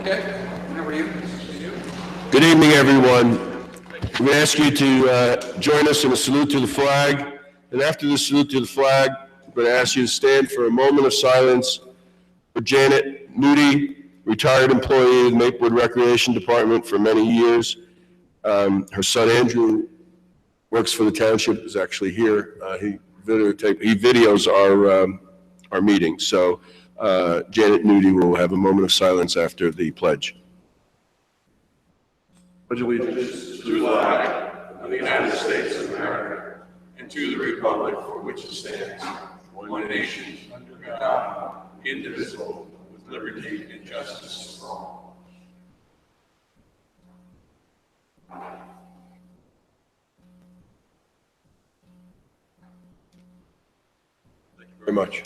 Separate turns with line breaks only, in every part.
Okay. How are you?
Good evening, everyone. We ask you to join us in a salute to the flag. And after the salute to the flag, we're going to ask you to stand for a moment of silence for Janet Moody, retired employee of the Maplewood Recreation Department for many years. Her son Andrew works for the township, is actually here. He videos our meetings. So Janet Moody will have a moment of silence after the pledge.
Pledge allegiance to the flag of the United States of America and to the republic for which it stands, one nation, under God, indivisible, with liberty and justice for all.
Thank you very much.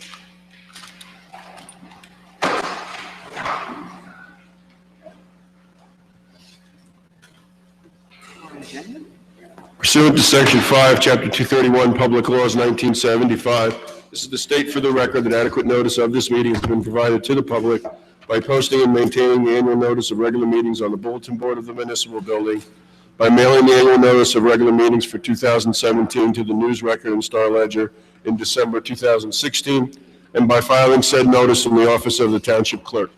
Pursuant to Section 5, Chapter 231, Public Laws, 1975, this is to state for the record that adequate notice of this meeting has been provided to the public by posting and maintaining the annual notice of regular meetings on the bulletin board of the municipal building, by mailing the annual notice of regular meetings for 2017 to the News Record and Star Ledger in December 2016, and by filing said notice in the office of the Township Clerk.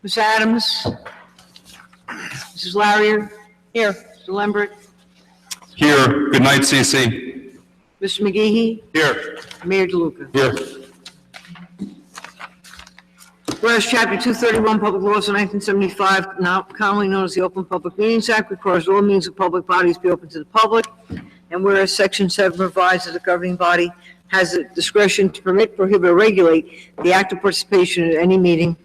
Ms. Adams? Mrs. Larrier? Here. Mr. Lembert?
Here. Good night, CC.
Mr. McGehee?
Here.
Mayor DeLuca?
Here.
Whereas Chapter 231, Public Laws of 1975, now commonly known as the Open Public Meetings Act, requires all meetings of public bodies be open to the public. And whereas Section 7 provides that the governing body has the discretion to permit, prohibit, or regulate the active participation in any meeting,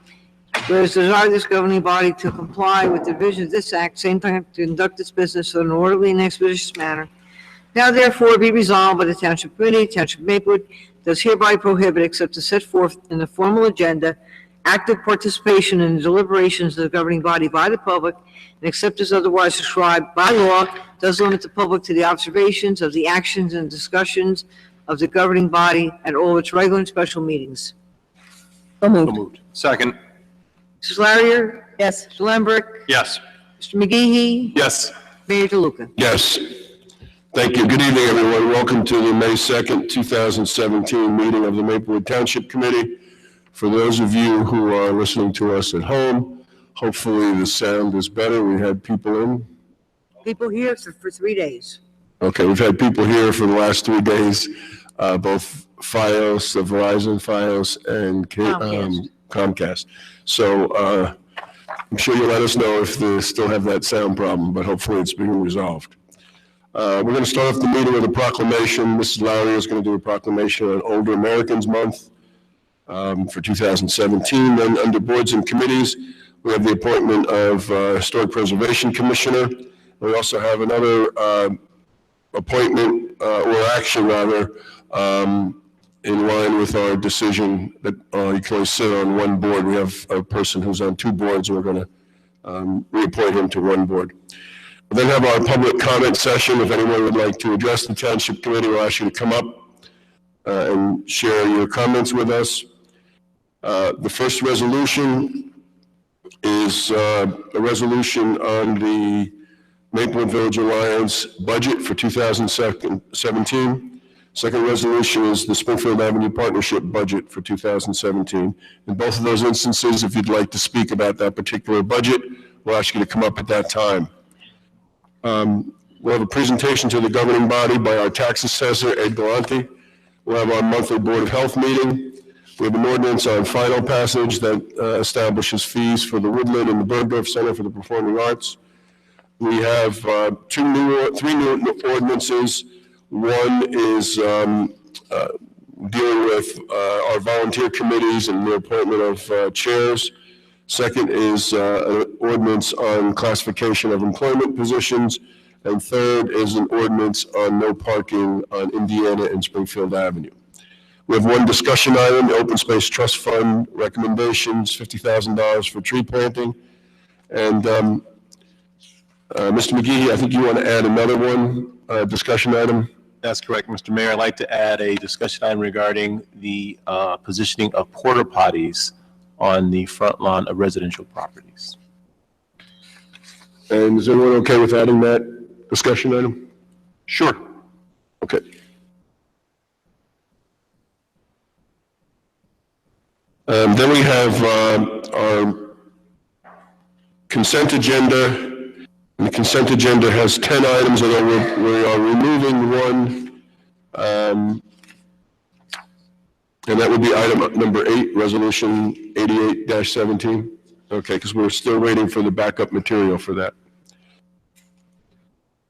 whereas desire this governing body to comply with the provisions of this act, same time to conduct its business in an orderly and expeditious manner. Now therefore be resolved by the Township Committee, Township of Maplewood, does hereby prohibit, except as set forth in the formal agenda, active participation in the deliberations of the governing body by the public, and except as otherwise prescribed by law, does limit the public to the observations of the actions and discussions of the governing body at all its regular and special meetings. So moved.
Second.
Mrs. Larrier? Yes. Mr. Lembert?
Yes.
Mr. McGehee?
Yes.
Mayor DeLuca?
Yes. Thank you. Good evening, everyone. Welcome to the May 2nd, 2017 meeting of the Maplewood Township Committee. For those of you who are listening to us at home, hopefully the sound is better. We had people in.
People here for 3 days.
Okay, we've had people here for the last 3 days, both Fios, the Verizon Fios, and Comcast. So I'm sure you'll let us know if they still have that sound problem, but hopefully it's being resolved. We're going to start off the meeting with a proclamation. Mrs. Lowry is going to do a proclamation on Older Americans Month for 2017. Then under boards and committees, we have the appointment of Historic Preservation Commissioner. We also have another appointment, or action rather, in line with our decision that you can only sit on one board. We have a person who's on 2 boards, and we're going to reappoint him to 1 board. We'll then have our public comment session. If anyone would like to address the Township Committee, we'll ask you to come up and share your comments with us. The first resolution is a resolution on the Maplewood Village Alliance budget for 2017. Second resolution is the Springfield Avenue Partnership budget for 2017. In both of those instances, if you'd like to speak about that particular budget, we'll ask you to come up at that time. We'll have a presentation to the governing body by our tax assessor, Ed Galante. We'll have our monthly Board of Health meeting. We have an ordinance on final passage that establishes fees for the Woodland and the Bergdorf Center for the Performing Arts. We have 3 new ordinances. One is dealing with our volunteer committees and the appointment of chairs. Second is an ordinance on classification of employment positions. And third is an ordinance on no parking on Indiana and Springfield Avenue. We have one discussion item, the Open Space Trust Fund recommendations, $50,000 for tree planting. And Mr. McGehee, I think you want to add another one, discussion item?
That's correct, Mr. Mayor. I'd like to add a discussion item regarding the positioning of porta potties
on the front lawn of residential properties.
And is everyone okay with adding that discussion item?
Sure.
Okay. Then we have our consent agenda. And the consent agenda has 10 items, although we are removing one. And that would be item number 8, resolution 88-17. Okay, because we're still waiting for the backup material for that.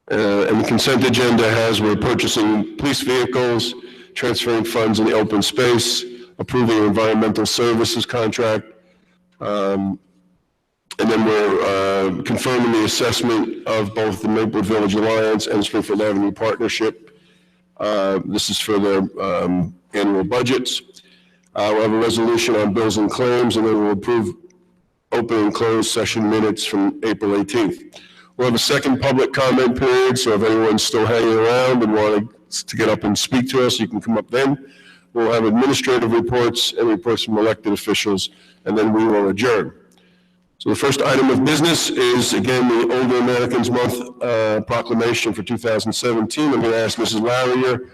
And the consent agenda has, we're purchasing police vehicles, transferring funds in the open space, approving an environmental services contract, and then we're confirming the assessment of both the Maplewood Village Alliance and Springfield Avenue Partnership. This is for their annual budgets. We'll have a resolution on bills and claims, and then we'll approve open and closed session minutes from April 18th. We'll have a second public comment period, so if anyone's still hanging around and wanting to get up and speak to us, you can come up then. We'll have administrative reports and reports from elected officials, and then we will adjourn. So the first item of business is, again, the Older Americans Month proclamation for 2017. I'm going to ask Mrs. Larrier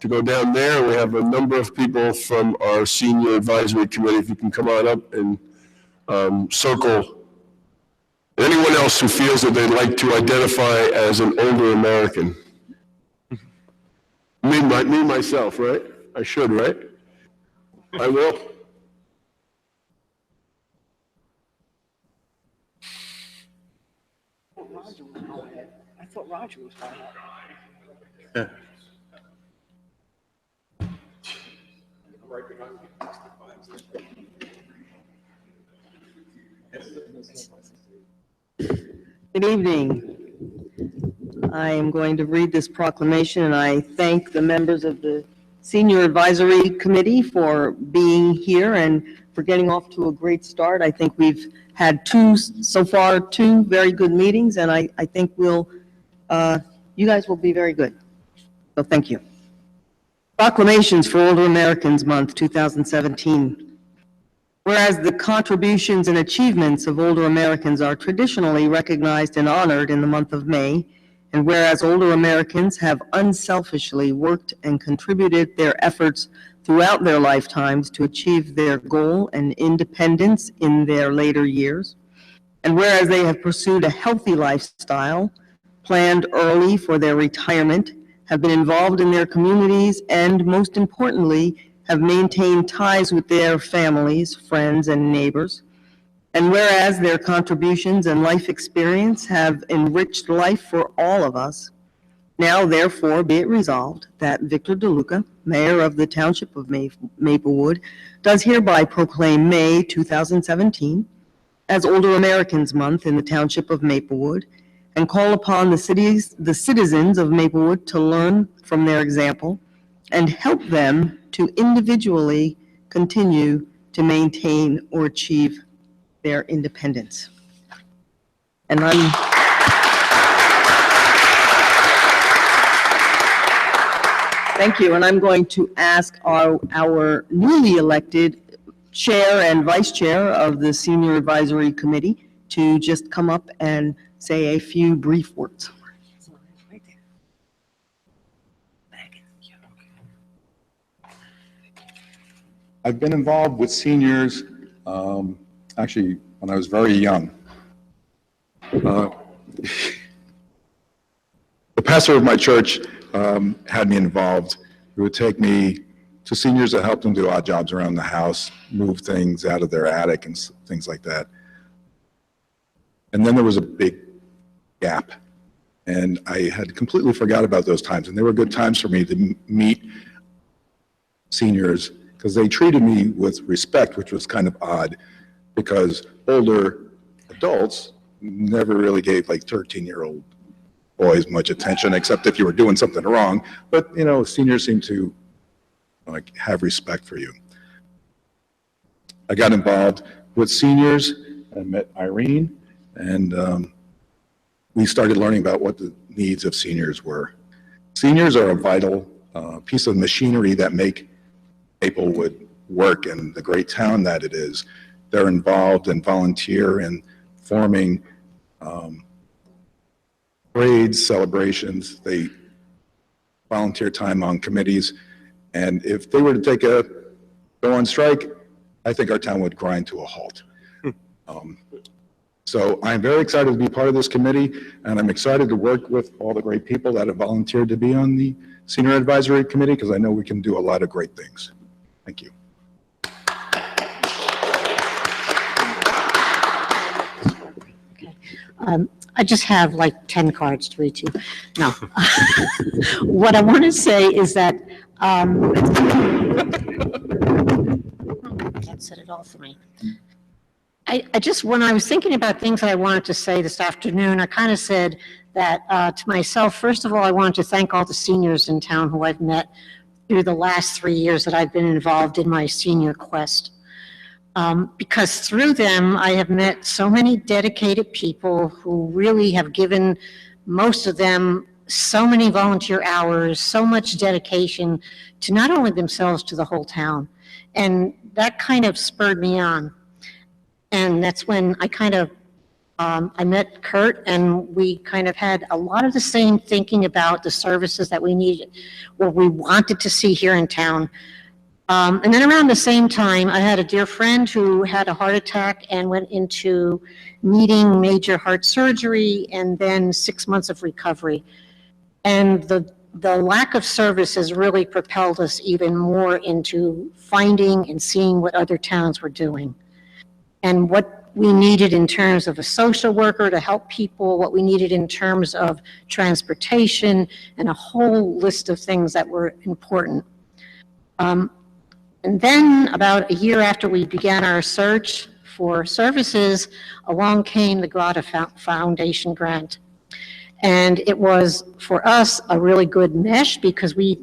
to go down there. We have a number of people from our senior advisory committee. If you can come on up and circle anyone else who feels that they'd like to identify as an older American. Me, myself, right? I should, right? I will.
I thought Roger was going to.
Good evening. I am going to read this proclamation, and I thank the members of the Senior Advisory Committee for being here and for getting off to a great start. I think we've had so far two very good meetings, and I think you guys will be very good. So thank you. Proclamations for Older Americans Month 2017. Whereas the contributions and achievements of older Americans are traditionally recognized and honored in the month of May, and whereas older Americans have unselfishly worked and contributed their efforts throughout their lifetimes to achieve their goal and independence in their later years, and whereas they have pursued a healthy lifestyle, planned early for their retirement, have been involved in their communities, and most importantly, have maintained ties with their families, friends, and neighbors. And whereas their contributions and life experience have enriched life for all of us, now therefore be it resolved that Victor DeLuca, Mayor of the Township of Maplewood, does hereby proclaim May 2017 as Older Americans Month in the Township of Maplewood, and call upon the citizens of Maplewood to learn from their example and help them to individually continue to maintain or achieve their independence. And thank you, and I'm going to ask our newly elected chair and vice chair of the Senior Advisory Committee to just come up and say a few brief words.
I've been involved with seniors actually when I was very young. The pastor of my church had me involved. He would take me to seniors to help them do odd jobs around the house, move things out of their attic and things like that. And then there was a big gap, and I had completely forgot about those times. And they were good times for me to meet seniors because they treated me with respect, which was kind of odd because older adults never really gave like 13-year-old boys much attention, except if you were doing something wrong. But, you know, seniors seem to like have respect for you. I got involved with seniors. I met Irene, and we started learning about what the needs of seniors were. Seniors are a vital piece of machinery that make Maplewood work and the great town that it is. they're involved and volunteer in forming parades, celebrations. They volunteer time on committees. And if they were to go on strike, I think our town would grind to a halt. So I'm very excited to be part of this committee, and I'm excited to work with all the great people that have volunteered to be on the Senior Advisory Committee, because I know we can do a lot of great things. Thank you.
I just have like 10 cards to read to you. No. What I want to say is that, that said it all for me. I just, when I was thinking about things that I wanted to say this afternoon, I kind of said that to myself, first of all, I wanted to thank all the seniors in town who I've met through the last 3 years that I've been involved in my senior quest. Because through them, I have met so many dedicated people who really have given, most of them, so many volunteer hours, so much dedication to not only themselves, to the whole town. And that kind of spurred me on. And that's when I kind of, I met Kurt, and we kind of had a lot of the same thinking about the services that we needed, what we wanted to see here in town. And then around the same time, I had a dear friend who had a heart attack and went into needing major heart surgery and then 6 months of recovery. And the lack of service has really propelled us even more into finding and seeing what other towns were doing. And what we needed in terms of a social worker to help people, what we needed in terms of transportation, and a whole list of things that were important. And then about a year after we began our search for services, along came the Grata Foundation grant. And it was, for us, a really good mesh, because we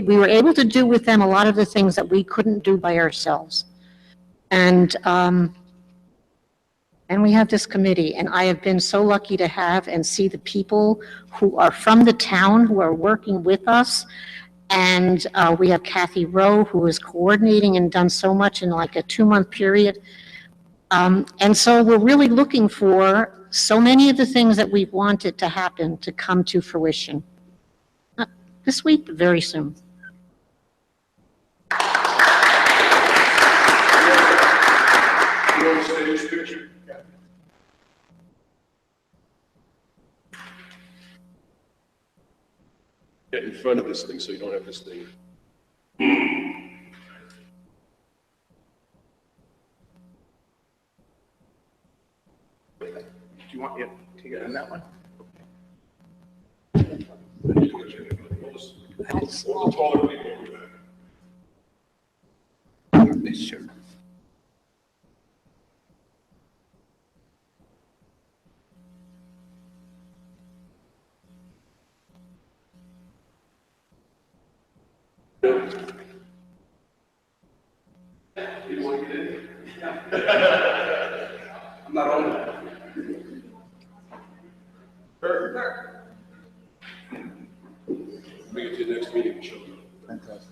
were able to do with them a lot of the things that we couldn't do by ourselves. And we have this committee, and I have been so lucky to have and see the people who are from the town who are working with us. And we have Kathy Rowe, who is coordinating and done so much in like a 2-month period. And so we're really looking for so many of the things that we've wanted to happen to come to fruition. Not this week, but very soon.
Stage picture. Get in front of this thing so you don't have this thing.
Do you want me to get in that one?
All the taller people.
Sure.
You want to get in? I'm not on that.
Bring it to the next meeting, show them.
Fantastic.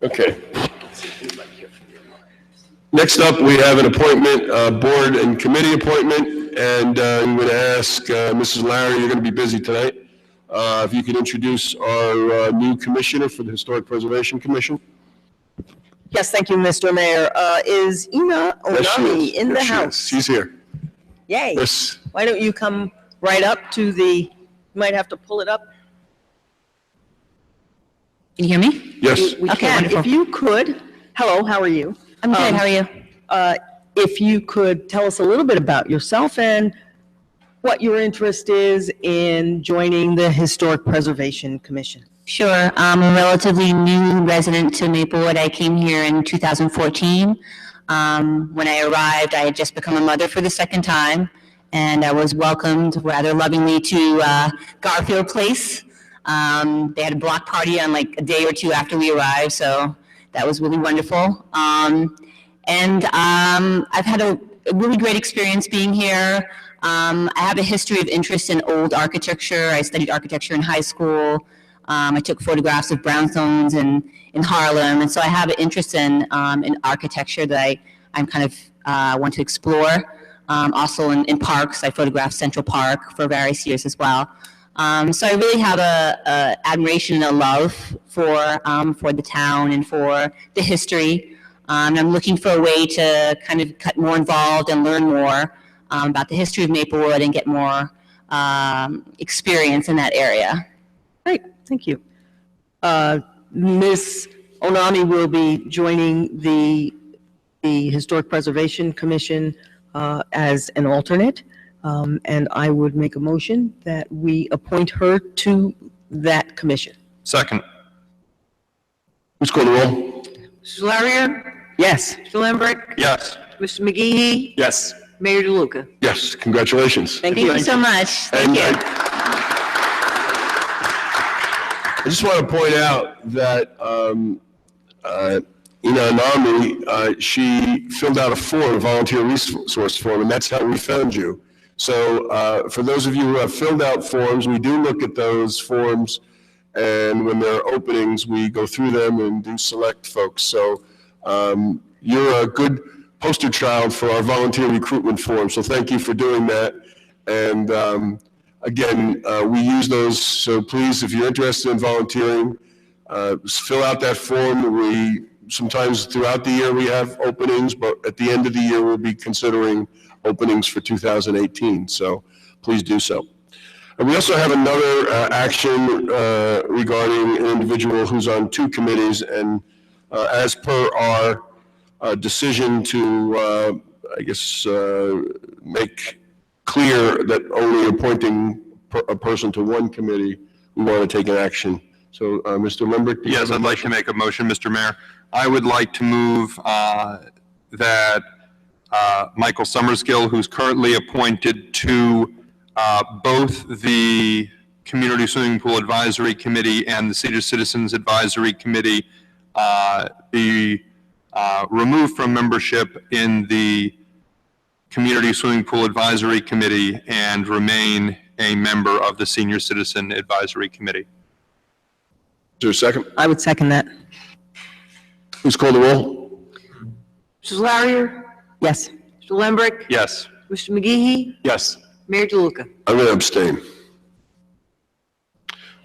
Okay. Next up, we have an appointment, board and committee appointment, and I'm going to ask Mrs. Larry, you're going to be busy tonight, if you could introduce our new commissioner for the Historic Preservation Commission.
Yes, thank you, Mr. Mayor. Is Ina
Yes, she
Onami
is.
in the
Yes, she is.
house?
She's here.
Yay.
Yes.
Why don't you come right up to you might have to pull it up.
Can you hear me?
Yes.
We
Okay,
can.
wonderful.
If you could, hello, how are you?
I'm good, how are you?
If you could tell us a little bit about yourself and what your interest is in joining the Historic Preservation Commission.
Sure. I'm a relatively new resident to Maplewood. I came here in 2014. When I arrived, I had just become a mother for the second time, and I was welcomed rather lovingly to Garfield Place. They had a block party on like a day or two after we arrived, so that was really wonderful. I've had a really great experience being here. I have a history of interest in old architecture. I studied architecture in high school. I took photographs of brownstones in Harlem, and so I have an interest in architecture that I'm kind of want to explore. Also in parks, I photographed Central Park for various years as well. So I really have a admiration and a love for the town and for the history. And I'm looking for a way to kind of get more involved and learn more about the history of Maplewood and get more experience in that area.
Great, thank you. Ms. Onami will be joining the Historic Preservation Commission as an alternate, and I would make a motion that we appoint her to that commission.
Second.
Please call the roll.
Mrs. Larrier.
Yes.
Mr. Lambrecht.
Yes.
Mr. McGee.
Yes.
Mayor DeLuca.
Yes, congratulations.
Thank
Thank
you.
you so much. Thank
And
you.
I just want to point out that Ina Anami, she filled out a form, a volunteer resource form, and that's how we found you. So for those of you who have filled out forms, we do look at those forms, and when there are openings, we go through them and do select folks. So you're a good poster child for our volunteer recruitment form, so thank you for doing that. And again, we use those, so please, if you're interested in volunteering, fill out that form. We sometimes throughout the year we have openings, but at the end of the year we'll be considering openings for 2018. So please do so. And we also have another action regarding an individual who's on two committees, and as per our decision to, I guess, make clear that only appointing a person to one committee, we want to take an action. So, Mr. Limbrick?
Yes, I'd like to make a motion, Mr. Mayor. I would like to move that Michael Summerskill, who's currently appointed to both the Community Swimming Pool Advisory Committee and the Senior Citizens Advisory Committee, be removed from membership in the Community Swimming Pool Advisory Committee and remain a member of the Senior Citizen Advisory Committee.
Is there a second?
I would second that.
Please call the roll.
Mrs. Larrier.
Yes.
Mr. Lambrecht.
Yes.
Mr. McGee.
Yes.
Mayor DeLuca.
I'm going to abstain.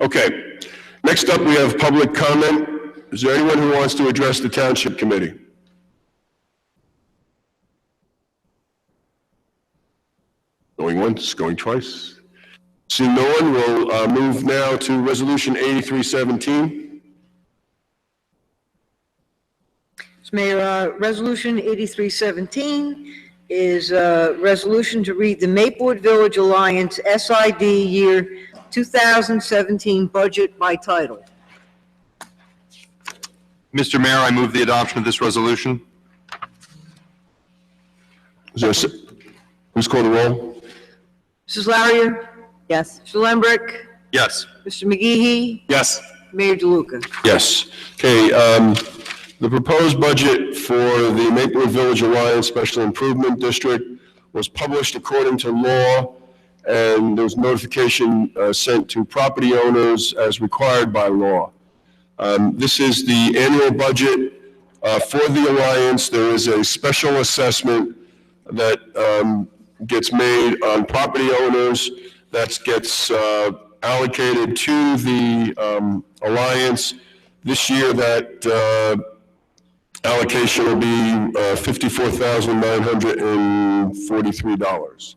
Okay. Next up, we have public comment. Is there anyone who wants to address the Township Committee? Going once, going twice. Seeing no one, we'll move now to Resolution 8317.
Mr. Mayor, Resolution 8317 is a resolution to read the Maplewood Village Alliance SID Year 2017 budget by title.
Mr. Mayor, I move the adoption of this resolution.
Is there please call the roll.
Mrs. Larrier.
Yes.
Mr. Lambrecht.
Yes.
Mr. McGee.
Yes.
Mayor DeLuca.
Yes. Okay, the proposed budget for the Maplewood Village Alliance Special Improvement District was published according to law, and there was notification sent to property owners as required by law. This is the annual budget for the Alliance. There is a special assessment that gets made on property owners that gets allocated to the Alliance. This year, that allocation will be $54,943.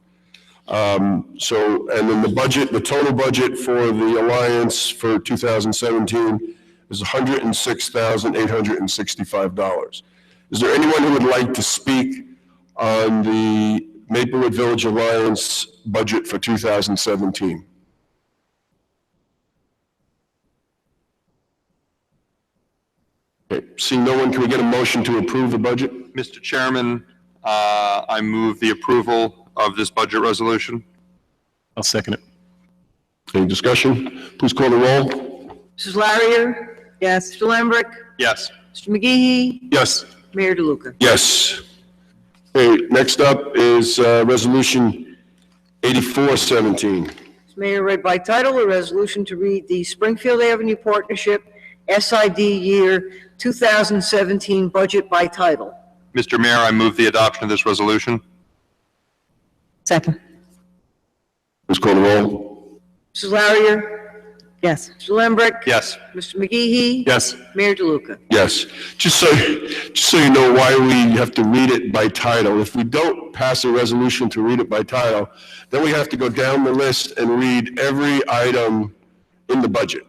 So, and then the budget, the total budget for the Alliance for 2017 is $106,865. Is there anyone who would like to speak on the Maplewood Village Alliance budget for 2017? Okay, seeing no one, can we get a motion to approve the budget?
Mr. Chairman, I move the approval of this budget resolution.
I'll second it.
Any discussion? Please call the roll.
Mrs. Larrier.
Yes.
Mr. Lambrecht.
Yes.
Mr. McGee.
Yes.
Mayor DeLuca.
Yes. Okay, next up is Resolution 8417.
Mayor, read by title, a resolution to read the Springfield Avenue Partnership SID Year 2017 budget by title.
Mr. Mayor, I move the adoption of this resolution.
Second.
Please call the roll.
Mrs. Louder?
Yes.
Mr. Lambrecht?
Yes.
Mr. McGee?
Yes.
Mayor DeLuca?
Yes. Just so you know why we have to read it by title. If we don't pass a resolution to read it by title, then we have to go down the list and read every item in the budget.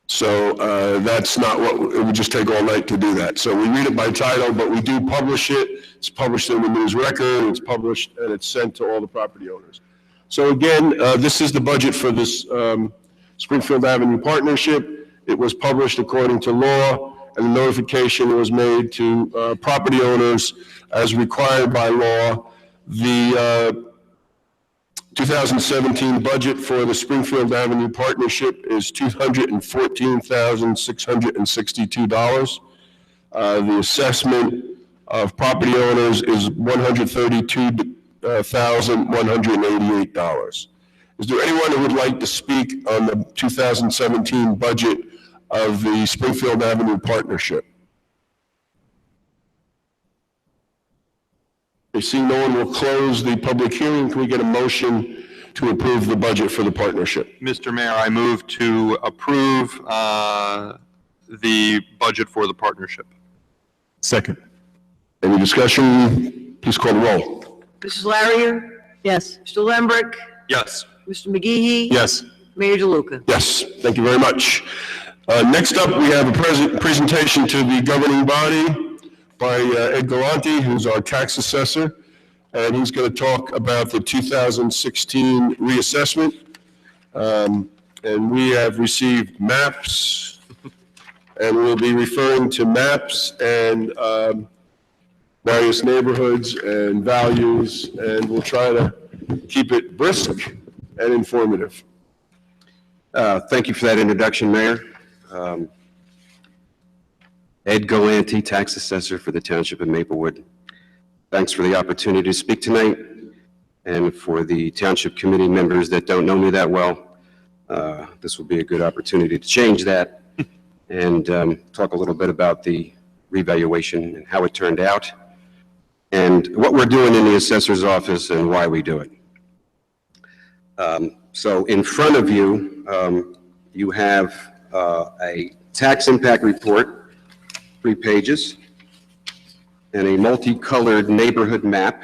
So that's not what, it would just take all night to do that. So we read it by title, but we do publish it. It's published in the News Record, it's published, and it's sent to all the property owners. So again, this is the budget for this Springfield Avenue Partnership. It was published according to law, and the notification was made to property owners as required by law. The 2017 budget for the Springfield Avenue Partnership is $214,662. The assessment of property owners is $132,188. Is there anyone who would like to speak on the 2017 budget of the Springfield Avenue Partnership? I see no one will close the public hearing. Can we get a motion to approve the budget for the partnership?
Mr. Mayor, I move to approve the budget for the partnership.
Second.
Any discussion? Please call the roll.
Mrs. Louder?
Yes.
Mr. Lambrecht?
Yes.
Mr. McGee?
Yes.
Mayor DeLuca?
Yes, thank you very much. Next up, we have a presentation to the governing body by Ed Galante, who's our tax assessor, and he's going to talk about the 2016 reassessment. And we have received maps, and we'll be referring to maps and various neighborhoods and values, and we'll try to keep it brisk and informative.
Thank you for that introduction, Mayor. Ed Galante, tax assessor for the Township of Maplewood. Thanks for the opportunity to speak tonight, and for the Township Committee members that don't know me that well, this will be a good opportunity to change that and talk a little bit about the revaluation and how it turned out, and what we're doing in the assessor's office and why we do it. So in front of you, you have a tax impact report, 3 pages, and a multicolored neighborhood map.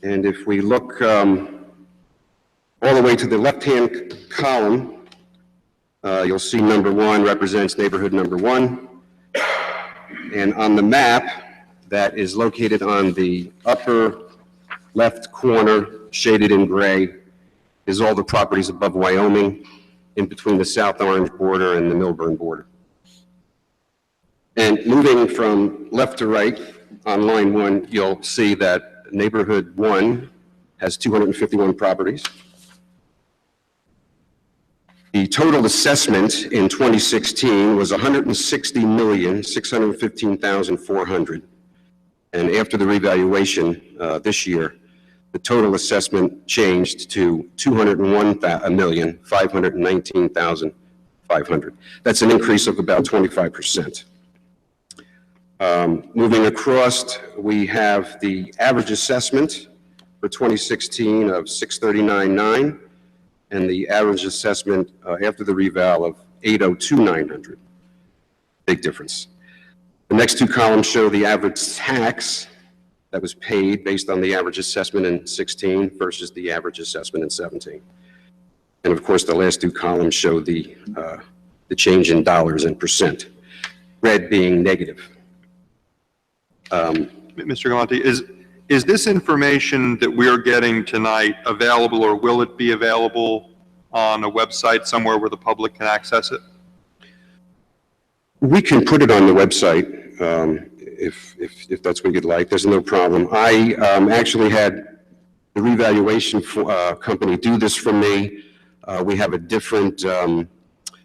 And if we look all the way to the left-hand column, you'll see number 1 represents neighborhood number 1. And on the map that is located on the upper left corner, shaded in gray, is all the properties above Wyoming, in between the South Orange border and the Milburn border. And moving from left to right, on line 1, you'll see that neighborhood 1 has 251 properties. The total assessment in 2016 was $160,615,400. And after the revaluation this year, the total assessment changed to $201,519,500. That's an increase of about 25%. Moving across, we have the average assessment for 2016 of $639,900, and the average assessment after the reval of $802,900. Big difference. The next 2 columns show the average tax that was paid based on the average assessment in 16 versus the average assessment in 17. And of course, the last 2 columns show the change in dollars and percent, red being negative.
Mr. Galante, is this information that we're getting tonight available, or will it be available on a website somewhere where the public can access it?
We can put it on the website if that's what you'd like. There's no problem. I actually had the revaluation company do this for me. We have a different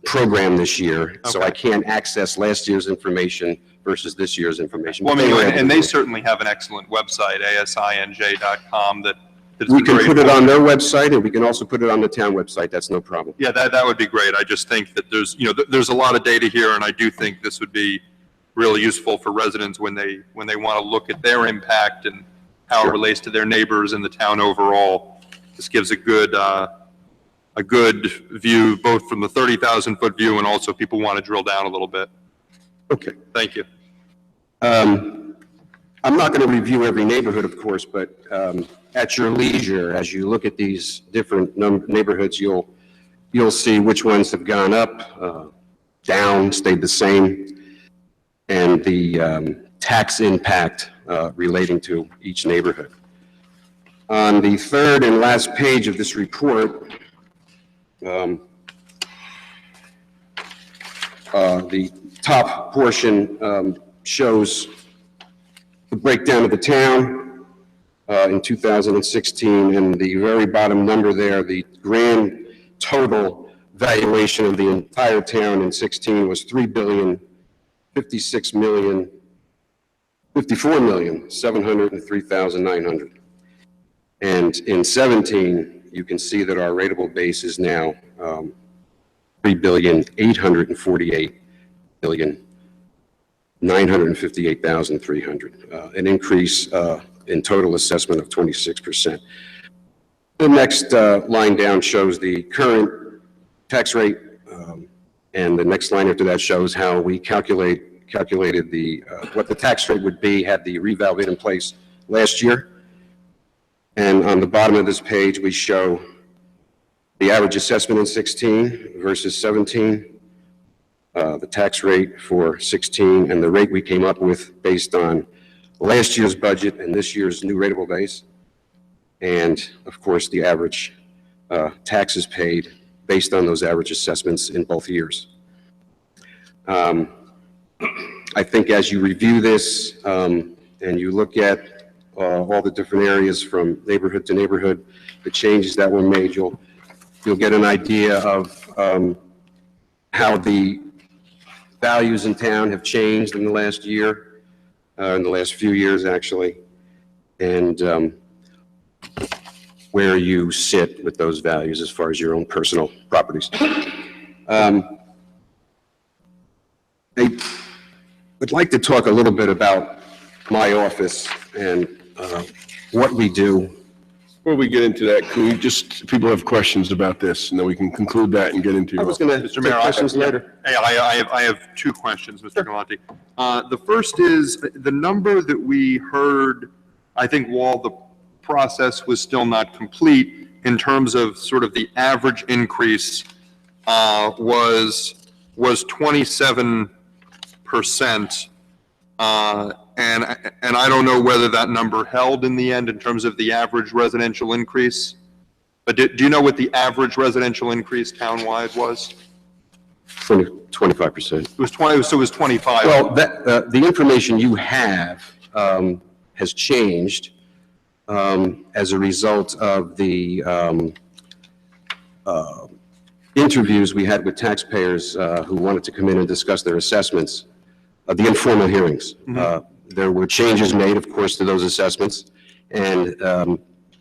program this year, so I can't access last year's information versus this year's information.
Well, I mean, and they certainly have an excellent website, asinj.com, that It's
We
been
can
very
put it on
informative.
their website, and we can also put it on the town website. That's no problem.
Yeah, that would be great. I just think that there's, there's a lot of data here, and I do think this would be really useful for residents when they want to look at their impact and how it relates to their neighbors and the town overall. This gives a good view, both from the 30,000-foot view and also if people want to drill down a little bit.
Okay.
Thank you.
I'm not going to review every neighborhood, of course, but at your leisure, as you look at these different neighborhoods, you'll see which ones have gone up, down, stayed the same, and the tax impact relating to each neighborhood. On the third and last page of this report, the top portion shows the breakdown of the town in 2016, and the very bottom number there, the grand total valuation of the entire town in 16 was $3,054,703,900. And in 17, you can see that our rateable base is now $3,848,958,300, an increase in total assessment of 26%. The next line down shows the current tax rate, and the next line after that shows how we calculated the what the tax rate would be had the reval been in place last year. And on the bottom of this page, we show the average assessment in 16 versus 17, the tax rate for 16, and the rate we came up with based on last year's budget and this year's new rateable base, and of course the average taxes paid based on those average assessments in both years. I think as you review this and you look at all the different areas from neighborhood to neighborhood, the changes that were made, you'll get an idea of how the values in town have changed in the last year, in the last few years actually, and where you sit with those values as far as your own personal properties. I would like to talk a little bit about my office and what we do.
Before we get into that, can we just, people have questions about this, and then we can conclude that and get into.
I was going to
Mr.
take
Mayor,
questions later.
Hey, I have two questions, Mr. Galante. The first is the number that we heard, I think while the process was still not complete, in terms of sort of the average increase was 27%. And I don't know whether that number held in the end in terms of the average residential increase. But do you know what the average residential increase townwide was?
25%.
It was 20, so it was 25.
Well, that, the information you have has changed as a result of the interviews we had with taxpayers who wanted to come in and discuss their assessments, the informal hearings. There were changes made, of course, to those assessments, and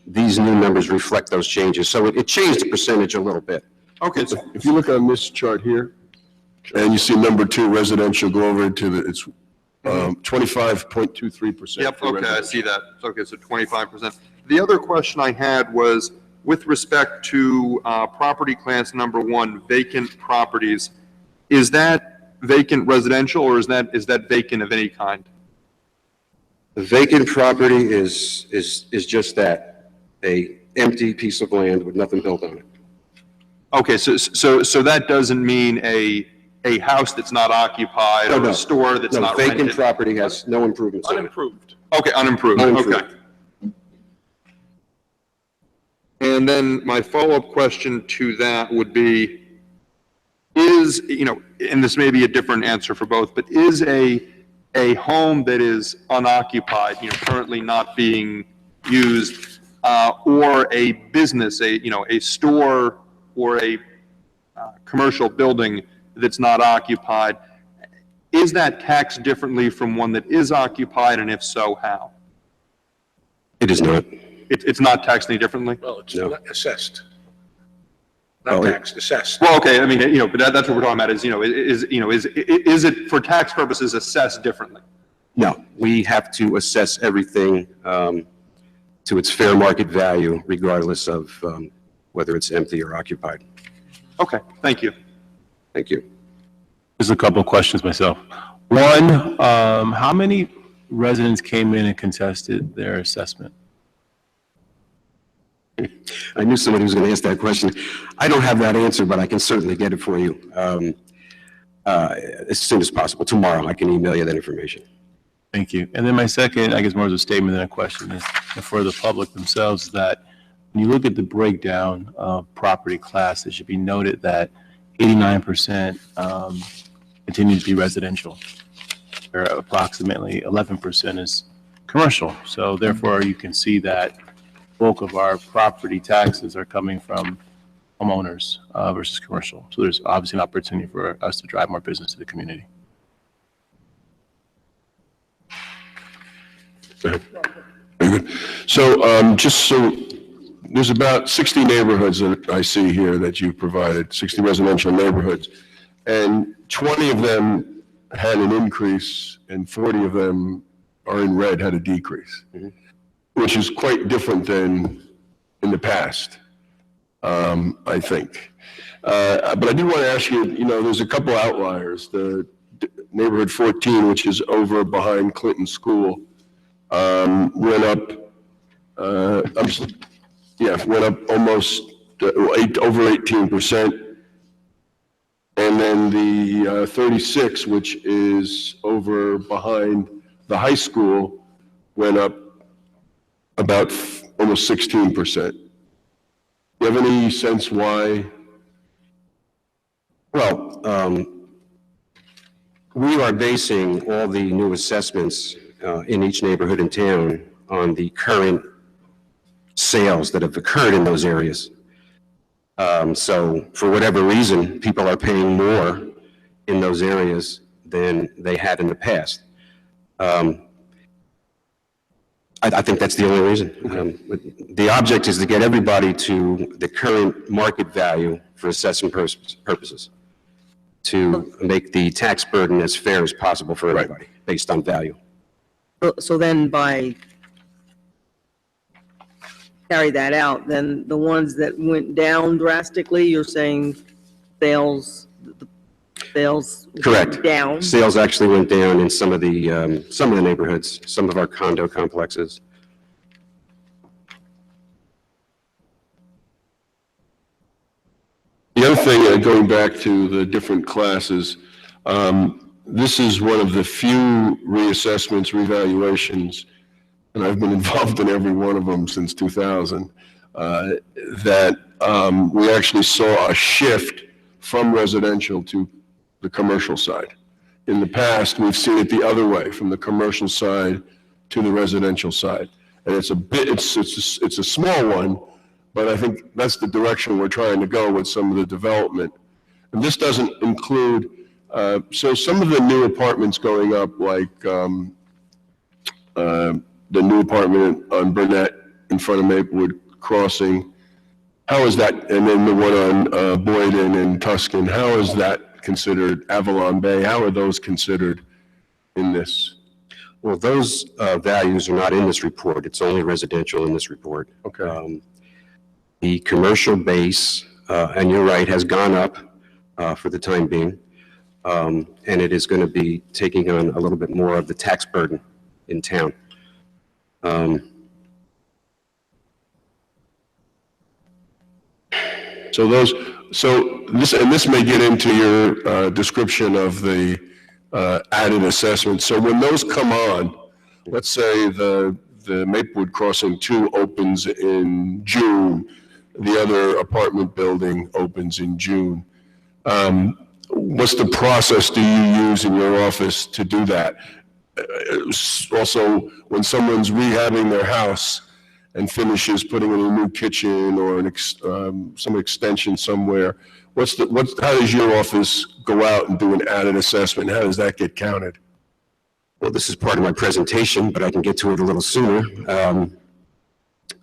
these new numbers reflect those changes. So it changed the percentage a little bit.
Okay, so
If you look on this chart here, and you see number 2 residential, go over to the, it's 25.23%.
yep,
for
okay, I
residential.
see that. Okay, so 25%. The other question I had was with respect to property class number 1, vacant properties. Is that vacant residential or is that vacant of any kind?
The vacant property is just that, a empty piece of land with nothing built on it.
Okay, so that doesn't mean a house that's not occupied or
No.
a store that's
No,
not
vacant
rented?
property has no improvements on it.
Unimproved.
Okay, unimproved,
Unimproved.
okay. And then my follow-up question to that would be, is, and this may be a different answer for both, but is a home that is unoccupied, currently not being used, or a business, a store or a commercial building that's not occupied, is that taxed differently from one that is occupied, and if so, how?
It is not.
it's not taxed any differently?
Well, it's
No.
not assessed.
Oh,
Not
it-
taxed, assessed.
Well, okay, I mean, but that's what we're talking about is, is it for tax purposes assessed differently?
No, we have to assess everything to its fair market value regardless of whether it's empty or occupied.
Okay, thank you.
Thank you.
Just a couple of questions myself. One, how many residents came in and contested their assessment?
I knew somebody was going to ask that question. I don't have that answer, but I can certainly get it for you as soon as possible. Tomorrow, I can email you that information.
Thank you. And then my second, I guess more as a statement than a question, is for the public themselves, that when you look at the breakdown of property class, it should be noted that 89% continue to be residential, where approximately 11% is commercial. So therefore, you can see that bulk of our property taxes are coming from homeowners versus commercial. So there's obviously an opportunity for us to drive more business to the community.
Very good. So there's about 60 neighborhoods that I see here that you've provided, 60 residential neighborhoods, and 20 of them had an increase and 40 of them are in red, had a decrease, which is quite different than in the past, I think. But I do want to ask you, there's a couple outliers. The neighborhood 14, which is over behind Clinton School, went up, went up almost over 18%. And then the 36, which is over behind the high school, went up about almost 16%. Do you have any sense why?
Well, we are basing all the new assessments in each neighborhood in town on the current sales that have occurred in those areas. So for whatever reason, people are paying more in those areas than they had in the past. I think that's the only reason. The object is to get everybody to the current market value for assessment purposes, to make the tax burden as fair as possible for everybody, based on value.
So then carry that out, then the ones that went down drastically, you're saying sales
Correct.
went down?
Sales actually went down in some of the neighborhoods, some of our condo complexes.
The other thing, going back to the different classes, this is one of the few reassessments, revaluations, and I've been involved in every one of them since 2000, that we actually saw a shift from residential to the commercial side. In the past, we've seen it the other way, from the commercial side to the residential side. And it's a small one, but I think that's the direction we're trying to go with some of the development. And this doesn't include, so some of the new apartments going up, like the new apartment on Burnett in front of Maplewood Crossing, how is that, and then the one on Boyden and Tuscan, how is that considered? Avalon Bay, how are those considered in this?
Well, those values are not in this report. It's only residential in this report.
Okay.
The commercial base, and you're right, has gone up for the time being. And it is going to be taking on a little bit more of the tax burden in town.
This may get into your description of the added assessment. So when those come on, let's say the Maplewood Crossing 2 opens in June, the other apartment building opens in June. What's the process do you use in your office to do that? Also, when someone's rehabbing their house and finishes putting in a new kitchen or some extension somewhere, how does your office go out and do an added assessment? How does that get counted?
Well, this is part of my presentation, but I can get to it a little sooner.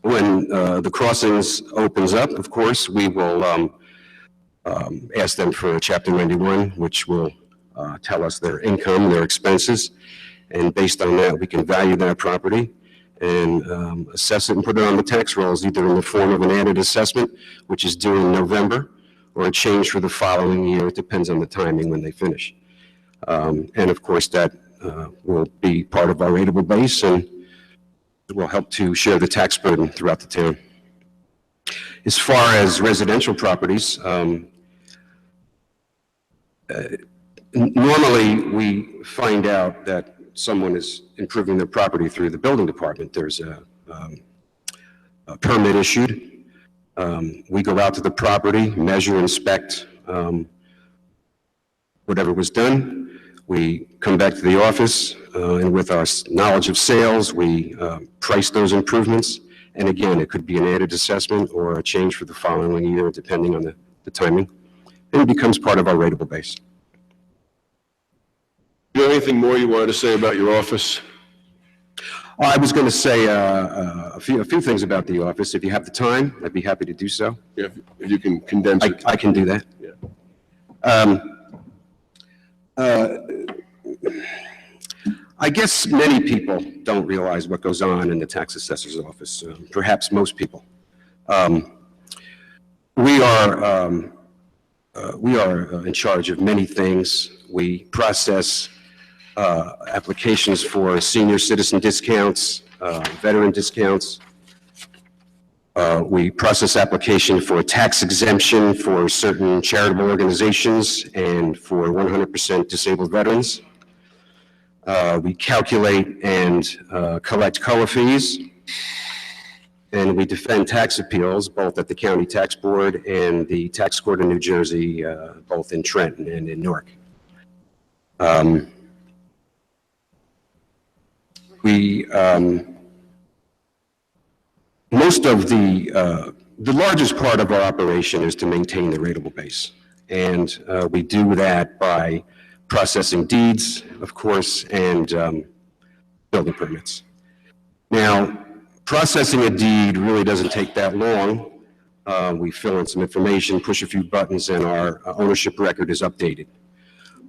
When the crossings opens up, of course, we will ask them for a Chapter 91, which will tell us their income, their expenses, and based on that, we can value that property and assess it and put it on the tax rolls, either in the form of an added assessment, which is due in November, or a change for the following year. It depends on the timing when they finish. And of course, that will be part of our rateable base and will help to share the tax burden throughout the town. As far as residential properties, normally we find out that someone is improving their property through the building department. There's a permit issued. We go out to the property, measure, inspect whatever was done. We come back to the office, and with our knowledge of sales, we price those improvements. And again, it could be an added assessment or a change for the following year, depending on the timing. And it becomes part of our rateable base.
Do you have anything more you wanted to say about your office?
I was going to say a few things about the office. If you have the time, I'd be happy to do so.
Yeah, if you can condense it.
I can do that.
Yeah.
I guess many people don't realize what goes on in the tax assessor's office, perhaps most people. We are in charge of many things. We process applications for senior citizen discounts, veteran discounts. We process application for a tax exemption for certain charitable organizations and for 100% disabled veterans. We calculate and collect COA fees, and we defend tax appeals both at the County Tax Board and the Tax Court in New Jersey, both in Trenton and in Newark. Most of the largest part of our operation is to maintain the rateable base, and we do that by processing deeds, of course, and building permits. Now, processing a deed really doesn't take that long. We fill in some information, push a few buttons, and our ownership record is updated.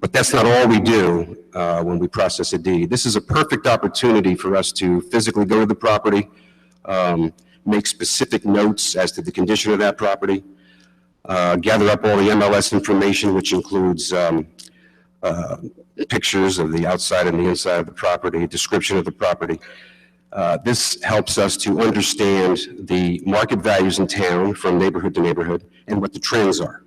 But that's not all we do when we process a deed. This is a perfect opportunity for us to physically go to the property, make specific notes as to the condition of that property, gather up all the MLS information, which includes pictures of the outside and the inside of the property, description of the property. This helps us to understand the market values in town from neighborhood to neighborhood and what the trends are.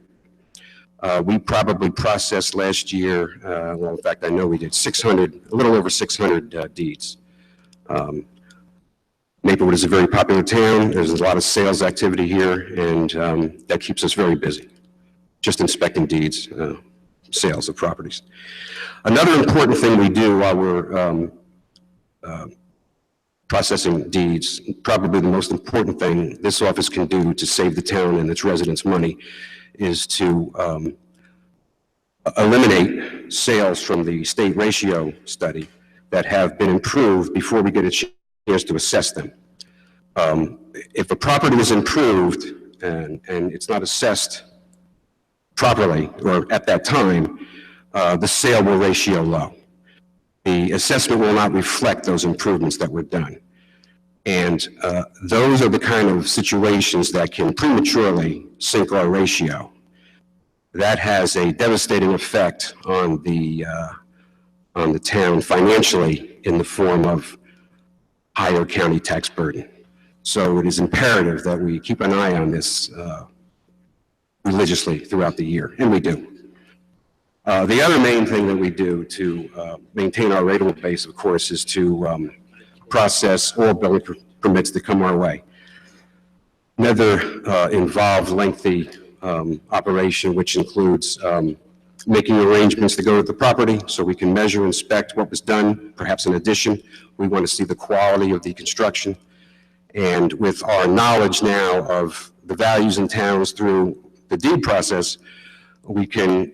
We probably processed last year, well, in fact, I know we did a little over 600 deeds. Maplewood is a very popular town. There's a lot of sales activity here, and that keeps us very busy, just inspecting deeds, sales of properties. Another important thing we do while we're processing deeds, probably the most important thing this office can do to save the town and its residents money, is to eliminate sales from the state ratio study that have been improved before we get a chance to assess them. If a property is improved and it's not assessed properly or at that time, the sale will ratio low. The assessment will not reflect those improvements that were done. And those are the kind of situations that can prematurely sink our ratio. That has a devastating effect on the town financially in the form of higher county tax burden. So it is imperative that we keep an eye on this religiously throughout the year, and we do. The other main thing that we do to maintain our rateable base, of course, is to process all building permits that come our way. Another involved, lengthy operation, which includes making arrangements to go to the property so we can measure, inspect what was done, perhaps an addition. We want to see the quality of the construction. And with our knowledge now of the values in towns through the deed process, we can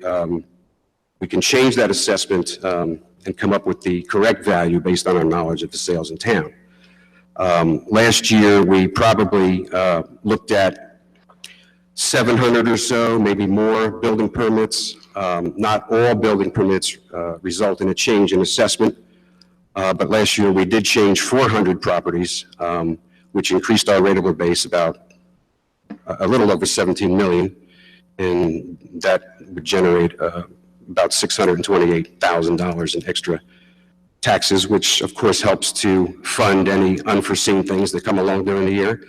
change that assessment and come up with the correct value based on our knowledge of the sales in town. Last year, we probably looked at 700 or so, maybe more building permits. Not all building permits result in a change in assessment, but last year we did change 400 properties, which increased our rateable base about a little over 17 million, and that would generate about $628,000 in extra taxes, which of course helps to fund any unforeseen things that come along during the year.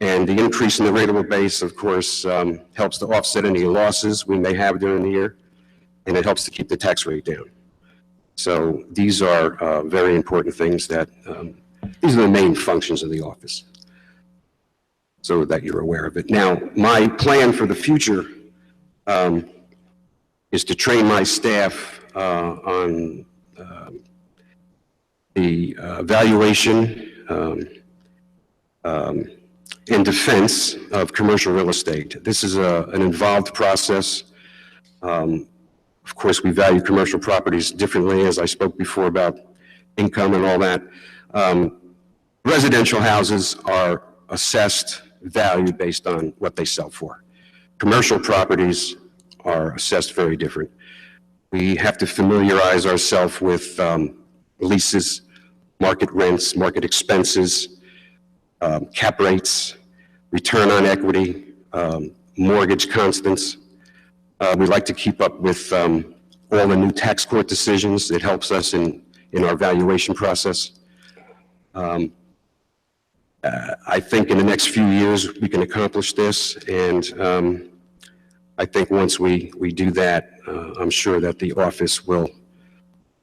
And the increase in the rateable base, of course, helps to offset any losses we may have during the year, and it helps to keep the tax rate down. So these are very important things that, these are the main functions of the office, so that you're aware of it. Now, my plan for the future is to train my staff on the valuation and defense of commercial real estate. This is an involved process. Of course, we value commercial properties differently, as I spoke before about income and all that. Residential houses are assessed, valued based on what they sell for. Commercial properties are assessed very different. We have to familiarize ourselves with leases, market rents, market expenses, cap rates, return on equity, mortgage constants. We like to keep up with all the new tax court decisions. It helps us in our valuation process. I think in the next few years we can accomplish this, and I think once we do that, I'm sure that the office will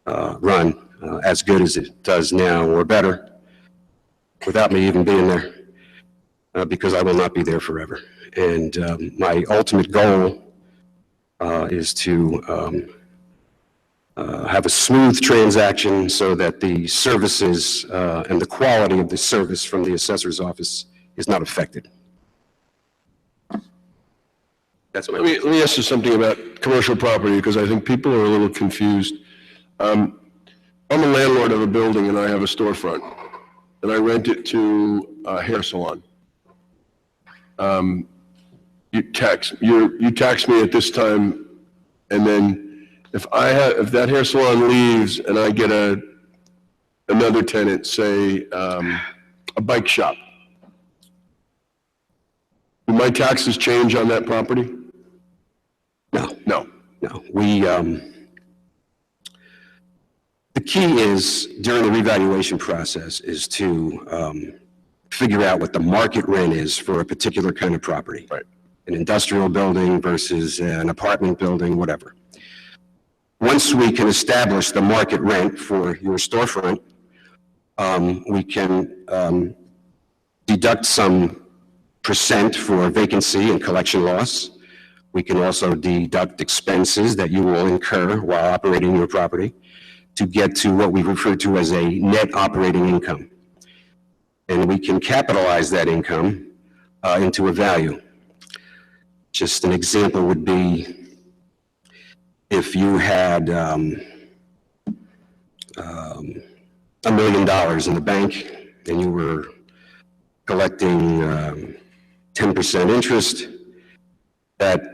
run as good as it does now or better without me even being there, because I will not be there forever. And my ultimate goal is to have a smooth transaction so that the services and the quality of the service from the assessor's office is not affected. That's my
Let me ask you something about commercial property, because I think people are a little confused. I'm a landlord of a building and I have a storefront, and I rent it to a hair salon. You tax me at this time, and then if that hair salon leaves and I get another tenant, say a bike shop, do my taxes change on that property?
No. The key is, during the revaluation process, is to figure out what the market rent is for a particular kind of property.
Right.
An industrial building versus an apartment building, whatever. Once we can establish the market rent for your storefront, we can deduct some percent for vacancy and collection loss. We can also deduct expenses that you will incur while operating your property to get to what we refer to as a net operating income. And we can capitalize that income into a value. Just an example would be if you had $1 million in the bank and you were collecting 10% interest, that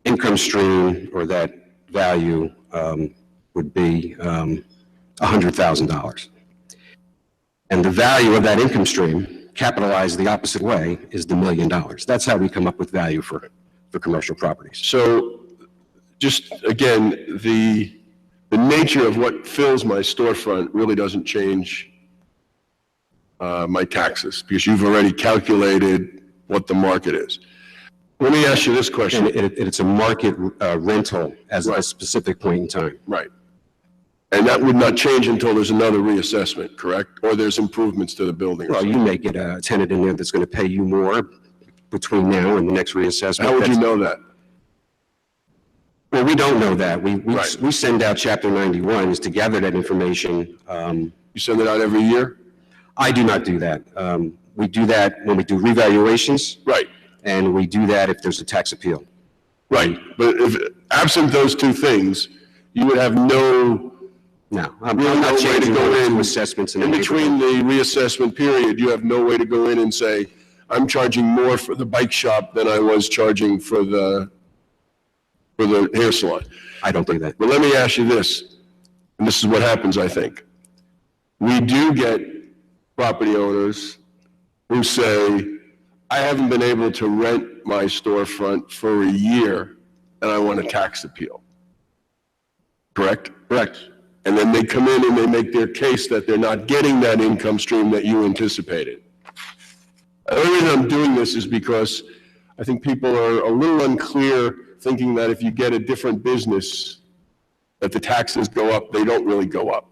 income stream or that value would be $100,000. And the value of that income stream, capitalized the opposite way, is the $1 million. That's how we come up with value for commercial properties.
So just again, the nature of what fills my storefront really doesn't change my taxes, because you've already calculated what the market is. Let me ask you this question.
And it's a market rental as at a specific point in time.
Right. And that would not change until there's another reassessment, correct? Or there's improvements to the building?
Well, you may get a tenant in there that's going to pay you more between now and the next reassessment.
How would you know that?
Well, we don't know that. We send out Chapter 91s to gather that information.
You send it out every year?
I do not do that. We do that when we do revaluations.
Right.
And we do that if there's a tax appeal.
Right. But if absent those two things, you would have no
No, I'm
Really
not
no way to
changing
go in.
the assessments in the
In between
neighborhood.
the reassessment period, you have no way to go in and say, I'm charging more for the bike shop than I was charging for the hair salon.
I don't do that.
But let me ask you this, and this is what happens, I think. We do get property owners who say, I haven't been able to rent my storefront for a year, and I want a tax appeal. Correct?
Correct.
And then they come in and they make their case that they're not getting that income stream that you anticipated. The only reason I'm doing this is because I think people are a little unclear, thinking that if you get a different business, that the taxes go up. They don't really go up.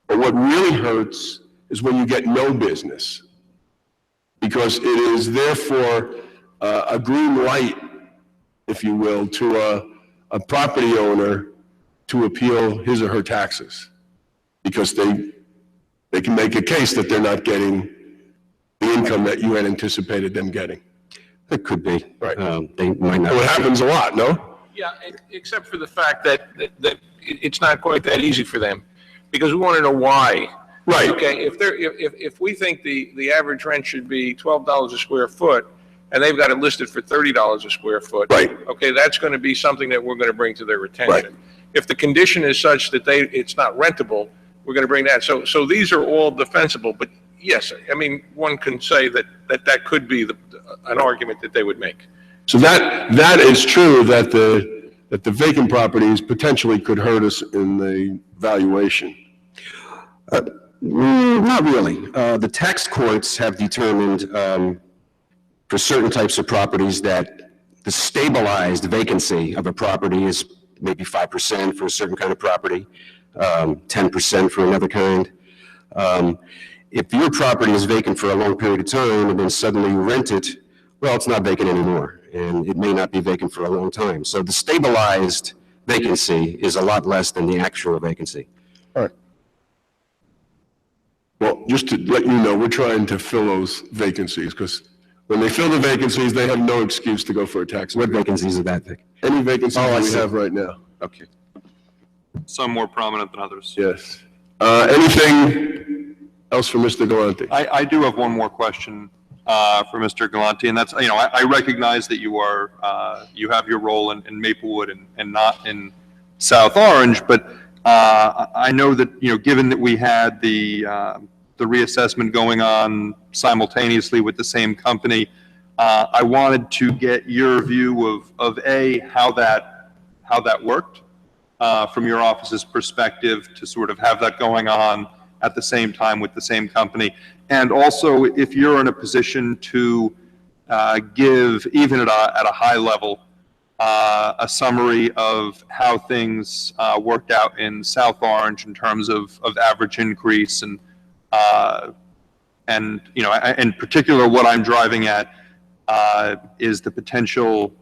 But what really hurts is when you get no business, because it is therefore a green light, if you will, to a property owner to appeal his or her taxes, because they can make a case that they're not getting the income that you had anticipated them getting.
It could be.
Right.
They might not.
So it happens a lot, no?
Yeah, except for the fact that it's not quite that easy for them, because we want to know why.
Right.
Okay, if we think the average rent should be $12 a square foot, and they've got it listed for $30 a square foot.
Right.
Okay, that's going to be something that we're going to bring to their attention.
Right.
If the condition is such that it's not rentable, we're going to bring that. So these are all defensible, but yes, I mean, one can say that could be an argument that they would make.
So that is true, that the vacant properties potentially could hurt us in the valuation.
Not really. The tax courts have determined for certain types of properties that the stabilized vacancy of a property is maybe 5% for a certain kind of property, 10% for another kind. If your property is vacant for a long period of time and then suddenly you rent it, well, it's not vacant anymore, and it may not be vacant for a long time. So the stabilized vacancy is a lot less than the actual vacancy.
All right. Well, just to let you know, we're trying to fill those vacancies, because when they fill the vacancies, they have no excuse to go for a tax.
What vacancies are that, Vic?
Any vacancies
I
we
see.
have right now.
Okay.
Some more prominent than others.
Yes. Anything else for Mr. Galante?
I do have one more question for Mr. Galante, and that's, I recognize that you have your role in Maplewood and not in South Orange, but I know that, given that we had the reassessment going on simultaneously with the same company, I wanted to get your view of how that worked from your office's perspective, to sort of have that going on at the same time with the same company. And also, if you're in a position to give, even at a high level, a summary of how things worked out in South Orange in terms of average increase, and in particular, what I'm driving at is the potential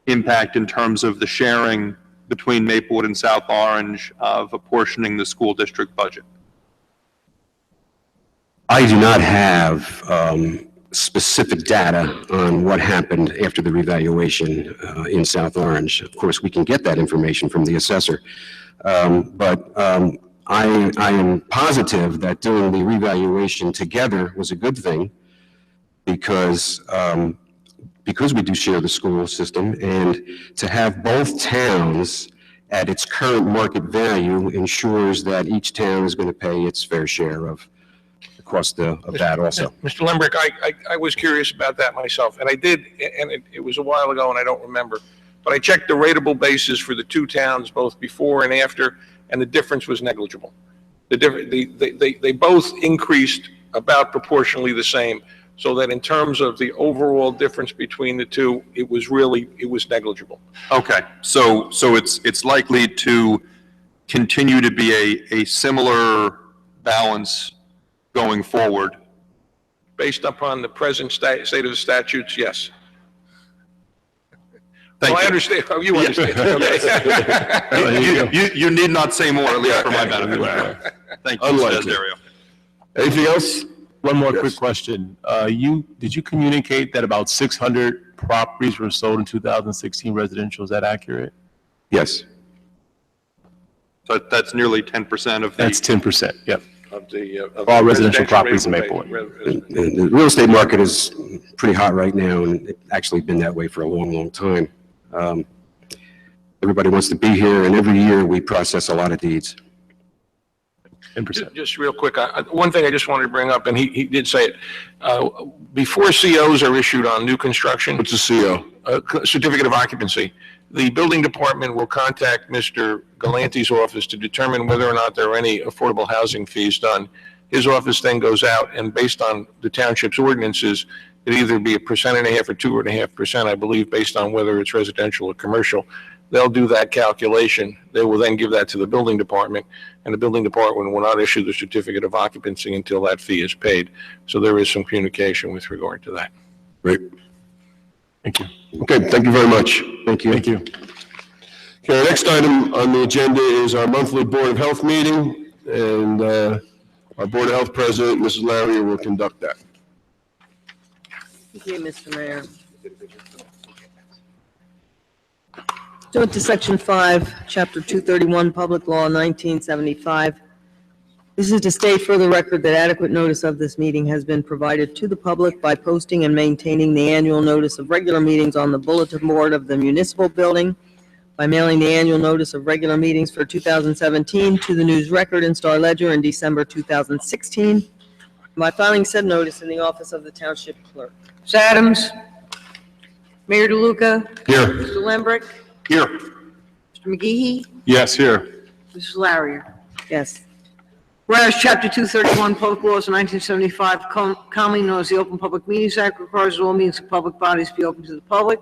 impact in terms of the sharing between Maplewood and South Orange of apportioning the school district budget.
I do not have specific data on what happened after the revaluation in South Orange. Of course, we can get that information from the assessor. But I am positive that doing the revaluation together was a good thing, because we do share the school system, and to have both towns at its current market value ensures that each town is going to pay its fair share of the cost of that also.
Mr. Lembrick, I was curious about that myself, and I did, and it was a while ago and I don't remember, but I checked the rateable basis for the two towns, both before and after, and the difference was negligible. They both increased about proportionally the same, so that in terms of the overall difference between the two, it was negligible.
Okay, so it's likely to continue to be a similar balance going forward.
Based upon the present state of the statutes, yes.
Thank
Well, I
you.
understand. Oh, you understand. Okay.
You need not say more, at least for my benefit. Thank you, Mr.
Unlikely.
Desiderio.
Anything else?
One more
Yes.
quick question. Did you communicate that about 600 properties were sold in 2016 residential? Is that accurate?
Yes.
So that's nearly 10% of the.
That's 10%, yep.
Of the,
Of all residential properties in
rateable
Maplewood.
base.
And the real estate market is pretty hot right now, and it's actually been that way for a long, long time. Everybody wants to be here, and every year we process a lot of deeds.
10%.
Just real quick, one thing I just wanted to bring up, and he did say it, before COs are issued on new construction,
What's a CO?
certificate of occupancy, the building department will contact Mr. Galante's office to determine whether or not there are any affordable housing fees done. His office then goes out, and based on the township's ordinances, it either be 1.5% or 2.5%, I believe, based on whether it's residential or commercial. They'll do that calculation. They will then give that to the building department, and the building department will not issue the certificate of occupancy until that fee is paid. So there is some communication with regard to that.
Great.
Thank you.
Okay, thank you very much.
Thank you.
Thank you.
Okay, our next item on the agenda is our monthly Board of Health meeting, and our Board of Health President, Mrs. Larry, will conduct that.
Thank you, Mr. Mayor. Pursuant to Section 5, Chapter 231, Public Law 1975, this is to state for the record that adequate notice of this meeting has been provided to the public by posting and maintaining the annual notice of regular meetings on the bulletin board of the municipal building, by mailing the annual notice of regular meetings for 2017 to the News Record and Star Ledger in December 2016, by filing said notice in the office of the Township Clerk.
Ms. Adams? Mayor DeLuca?
Here.
Mr. Lembrick?
Here.
Mr. McGehee?
Yes, here.
Mrs. Larrier?
Yes.
Whereas Chapter 231, Public Laws of 1975, commonly known as the Open Public Meetings Act, requires all meetings of public bodies be open to the public.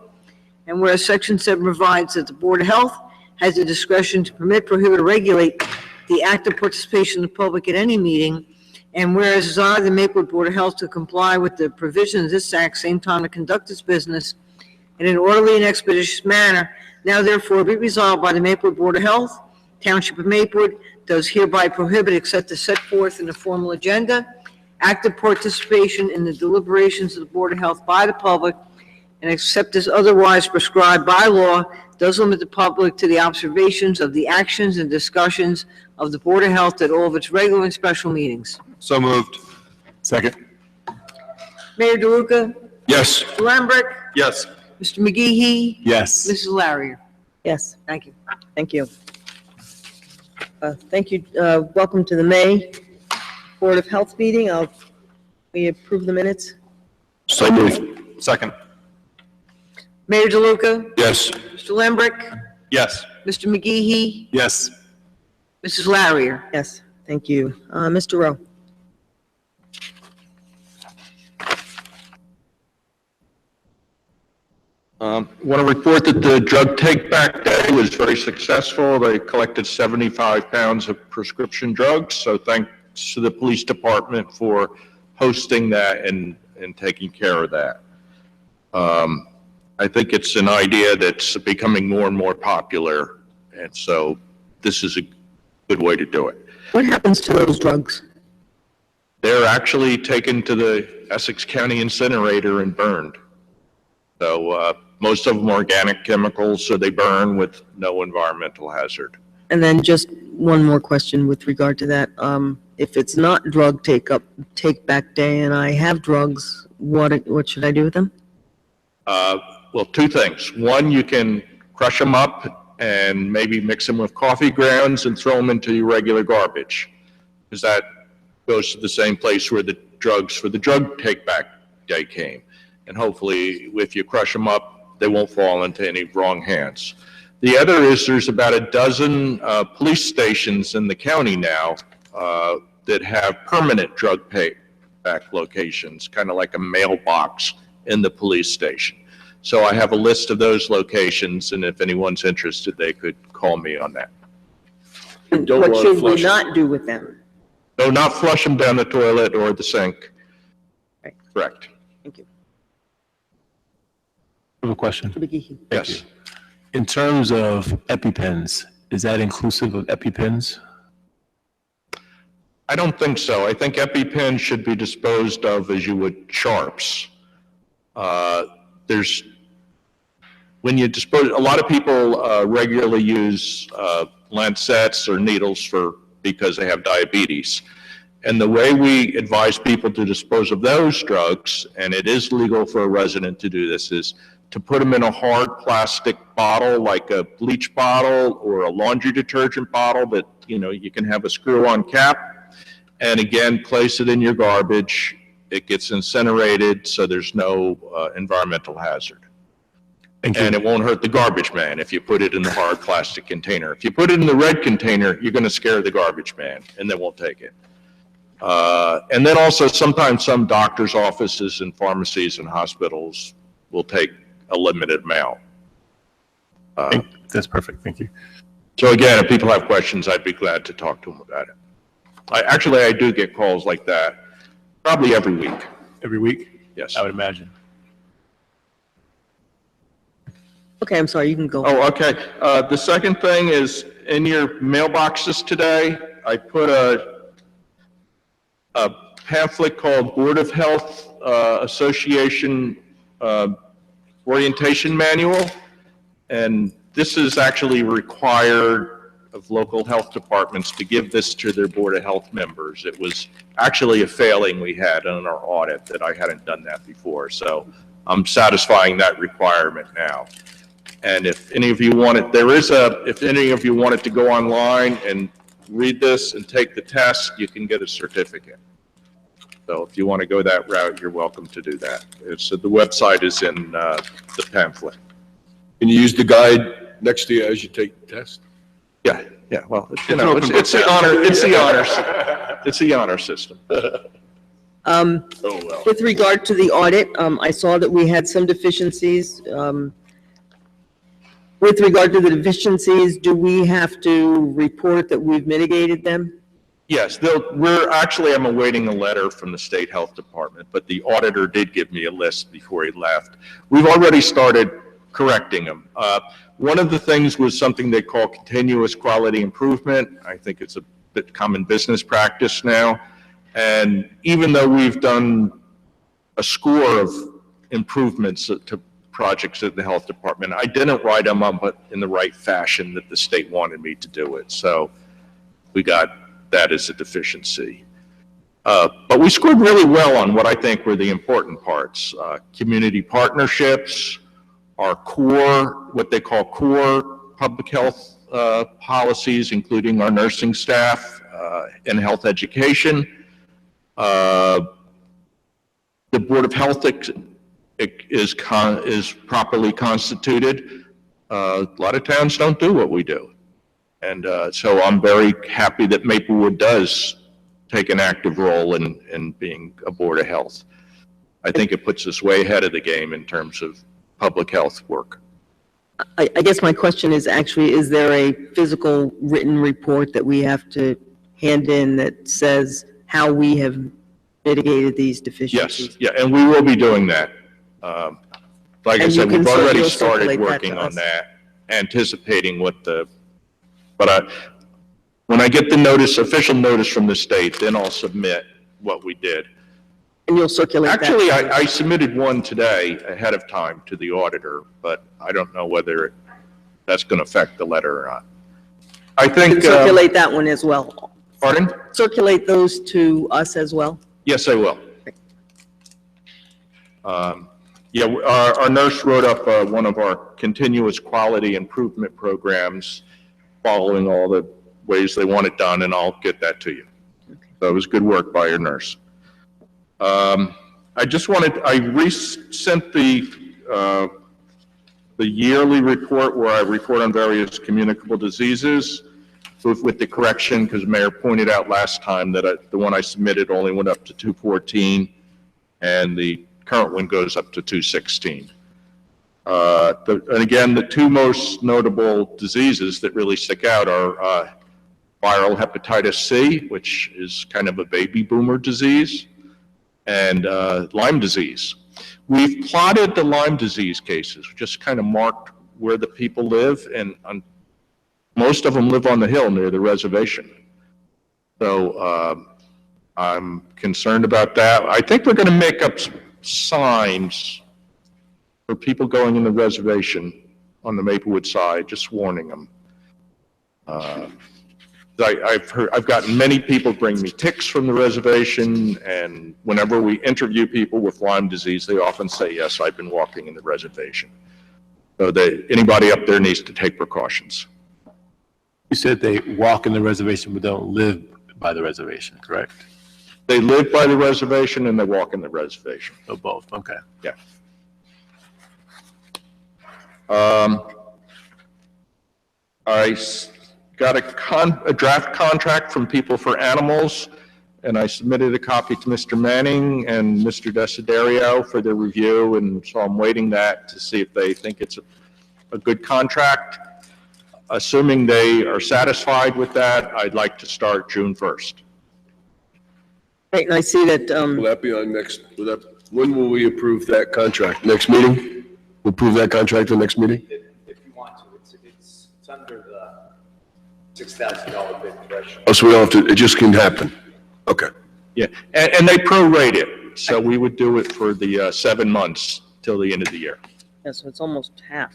And whereas Section 7 provides that the Board of Health has the discretion to permit, prohibit, or regulate the active participation of the public at any meeting, and whereas it's honored the Maplewood Board of Health to comply with the provisions of this act, same time to conduct its business in an orderly and expeditious manner, now therefore be resolved by the Maplewood Board of Health, Township of Maplewood, does hereby prohibit, except as set forth in the formal agenda, active participation in the deliberations of the Board of Health by the public, and except as otherwise prescribed by law, does limit the public to the observations of the actions and discussions of the Board of Health at all of its regular and special meetings.
So moved.
Second.
Mayor DeLuca?
Yes.
Mr. Lembrick?
Yes.
Mr. McGehee?
Yes.
Mrs. Larrier?
Yes.
Thank you.
Thank you. Thank you. Welcome to the May Board of Health meeting. We approve the minutes.
So moved.
Second.
Mayor DeLuca?
Yes.
Mr. Lembrick?
Yes.
Mr. McGehee?
Yes.
Mrs. Larrier?
Yes, thank you. Mr. Rowe?
Want to report that the drug take-back day was very successful. They collected 75 pounds of prescription drugs, so thanks to the police department for hosting that and taking care of that. I think it's an idea that's becoming more and more popular, and so this is a good way to do it.
What happens to those drugs?
They're actually taken to the Essex County incinerator and burned. So most of them are organic chemicals, so they burn with no environmental hazard.
And then just one more question with regard to that. If it's not drug take-back day and I have drugs, what should I do with them?
Well, two things. One, you can crush them up and maybe mix them with coffee grounds and throw them into your regular garbage, because that goes to the same place where the drugs for the drug take-back day came. And hopefully, if you crush them up, they won't fall into any wrong hands. The other is there's about a dozen police stations in the county now that have permanent drug take-back locations, kind of like a mailbox in the police station. So I have a list of those locations, and if anyone's interested, they could call me on that.
What should we not do with them?
So not flush them down the toilet or the sink.
Right.
Correct.
Thank you.
I have a question.
McGehee?
Yes.
In terms of EpiPens, is that inclusive of EpiPens?
I don't think so. I think EpiPen should be disposed of as you would sharps. When you dispose, a lot of people regularly use
lancets or needles because they have diabetes. And the way we advise people to dispose of those drugs, and it is legal for a resident to do this, is to put them in a hard plastic bottle, like a bleach bottle or a laundry detergent bottle that, you can have a screw-on cap. And again, place it in your garbage. It gets incinerated, so there's no environmental hazard. And it won't hurt the garbage man if you put it in the hard plastic container. If you put it in the red container, you're going to scare the garbage man, and they won't take it. And then also sometimes some doctors' offices and pharmacies and hospitals will take a limited amount.
That's perfect. Thank you.
So again, if people have questions, I'd be glad to talk to them about it. I do get calls like that probably every week.
Every week?
Yes.
I would imagine.
Okay, I'm sorry, you can go.
Oh, okay. The second thing is in your mailboxes today, I put a pamphlet called Board of Health Association Orientation Manual. And this is actually required of local health departments to give this to their Board of Health members. It was actually a failing we had on our audit that I hadn't done that before. So I'm satisfying that requirement now. And if any of you want it, if any of you wanted to go online and read this and take the test, you can get a certificate. So if you want to go that route, you're welcome to do that. The website is in the pamphlet.
Can you use the guide next to you as you take the test?
Yeah, well, it's the honor system.
With regard to the audit, I saw that we had some deficiencies. With regard to the deficiencies, do we have to report that we've mitigated them?
Yes, I'm awaiting a letter from the State Health Department, but the auditor did give me a list before he left. We've already started correcting them. One of the things was something they call continuous quality improvement. I think it's a bit common business practice now. And even though we've done a score of improvements to projects at the health department, I didn't write them up in the right fashion that the state wanted me to do it. So we got that as a deficiency. But we scored really well on what I think were the important parts. Community partnerships, our core, what they call core public health policies, including our nursing staff and health education. The Board of Health is properly constituted. A lot of towns don't do what we do. And so I'm very happy that Maplewood does take an active role in being a Board of Health. I think it puts us way ahead of the game in terms of public health work.
I guess my question is actually, is there a physical written report that we have to hand in that says how we have mitigated these deficiencies?
Yes, yeah, and we will be doing that. Like I said, we've already started
circulate
working on that, anticipating when I get the notice, official notice from the state, then I'll submit what we did.
And you'll circulate that?
Actually, I submitted one today ahead of time to the auditor, but I don't know whether that's going to affect the letter or not. I think.
You can circulate that one as well.
Pardon?
Circulate those to us as well?
Yes, I will. Yeah, our nurse wrote up one of our continuous quality improvement programs following all the ways they want it done, and I'll get that to you. So it was good work by your nurse. I resent the yearly report where I report on various communicable diseases with the correction, because Mayor pointed out last time that the one I submitted only went up to 214, and the current one goes up to 216. And again, the two most notable diseases that really stick out are viral hepatitis C, which is kind of a baby boomer disease, and Lyme disease. We've plotted the Lyme disease cases, just kind of marked where the people live, and most of them live on the hill near the reservation. So I'm concerned about that. I think we're going to make up signs for people going in the reservation on the Maplewood side, just warning them.
I've gotten many people bring me ticks from the reservation, and whenever we interview people with Lyme disease, they often say, yes, I've been walking in the reservation. So anybody up there needs to take precautions.
You said they walk in the reservation but don't live by the reservation, correct?
They live by the reservation and they walk in the reservation.
So both, okay.
Yeah. I got a draft contract from People for Animals, and I submitted a copy to Mr. Manning and Mr. Desiderio for their review, and so I'm waiting that to see if they think it's a good contract. Assuming they are satisfied with that, I'd like to start June 1st.
Right, and I see that,
Will that be on when will we approve that contract? Next meeting? We'll approve that contract the next meeting?
If you want to, it's under the $6,000 bid threshold.
Oh, so we don't have to, it just can happen? Okay.
Yeah, and they prorate it, so we would do it for the 7 months till the end of the year.
yeah, so it's almost half.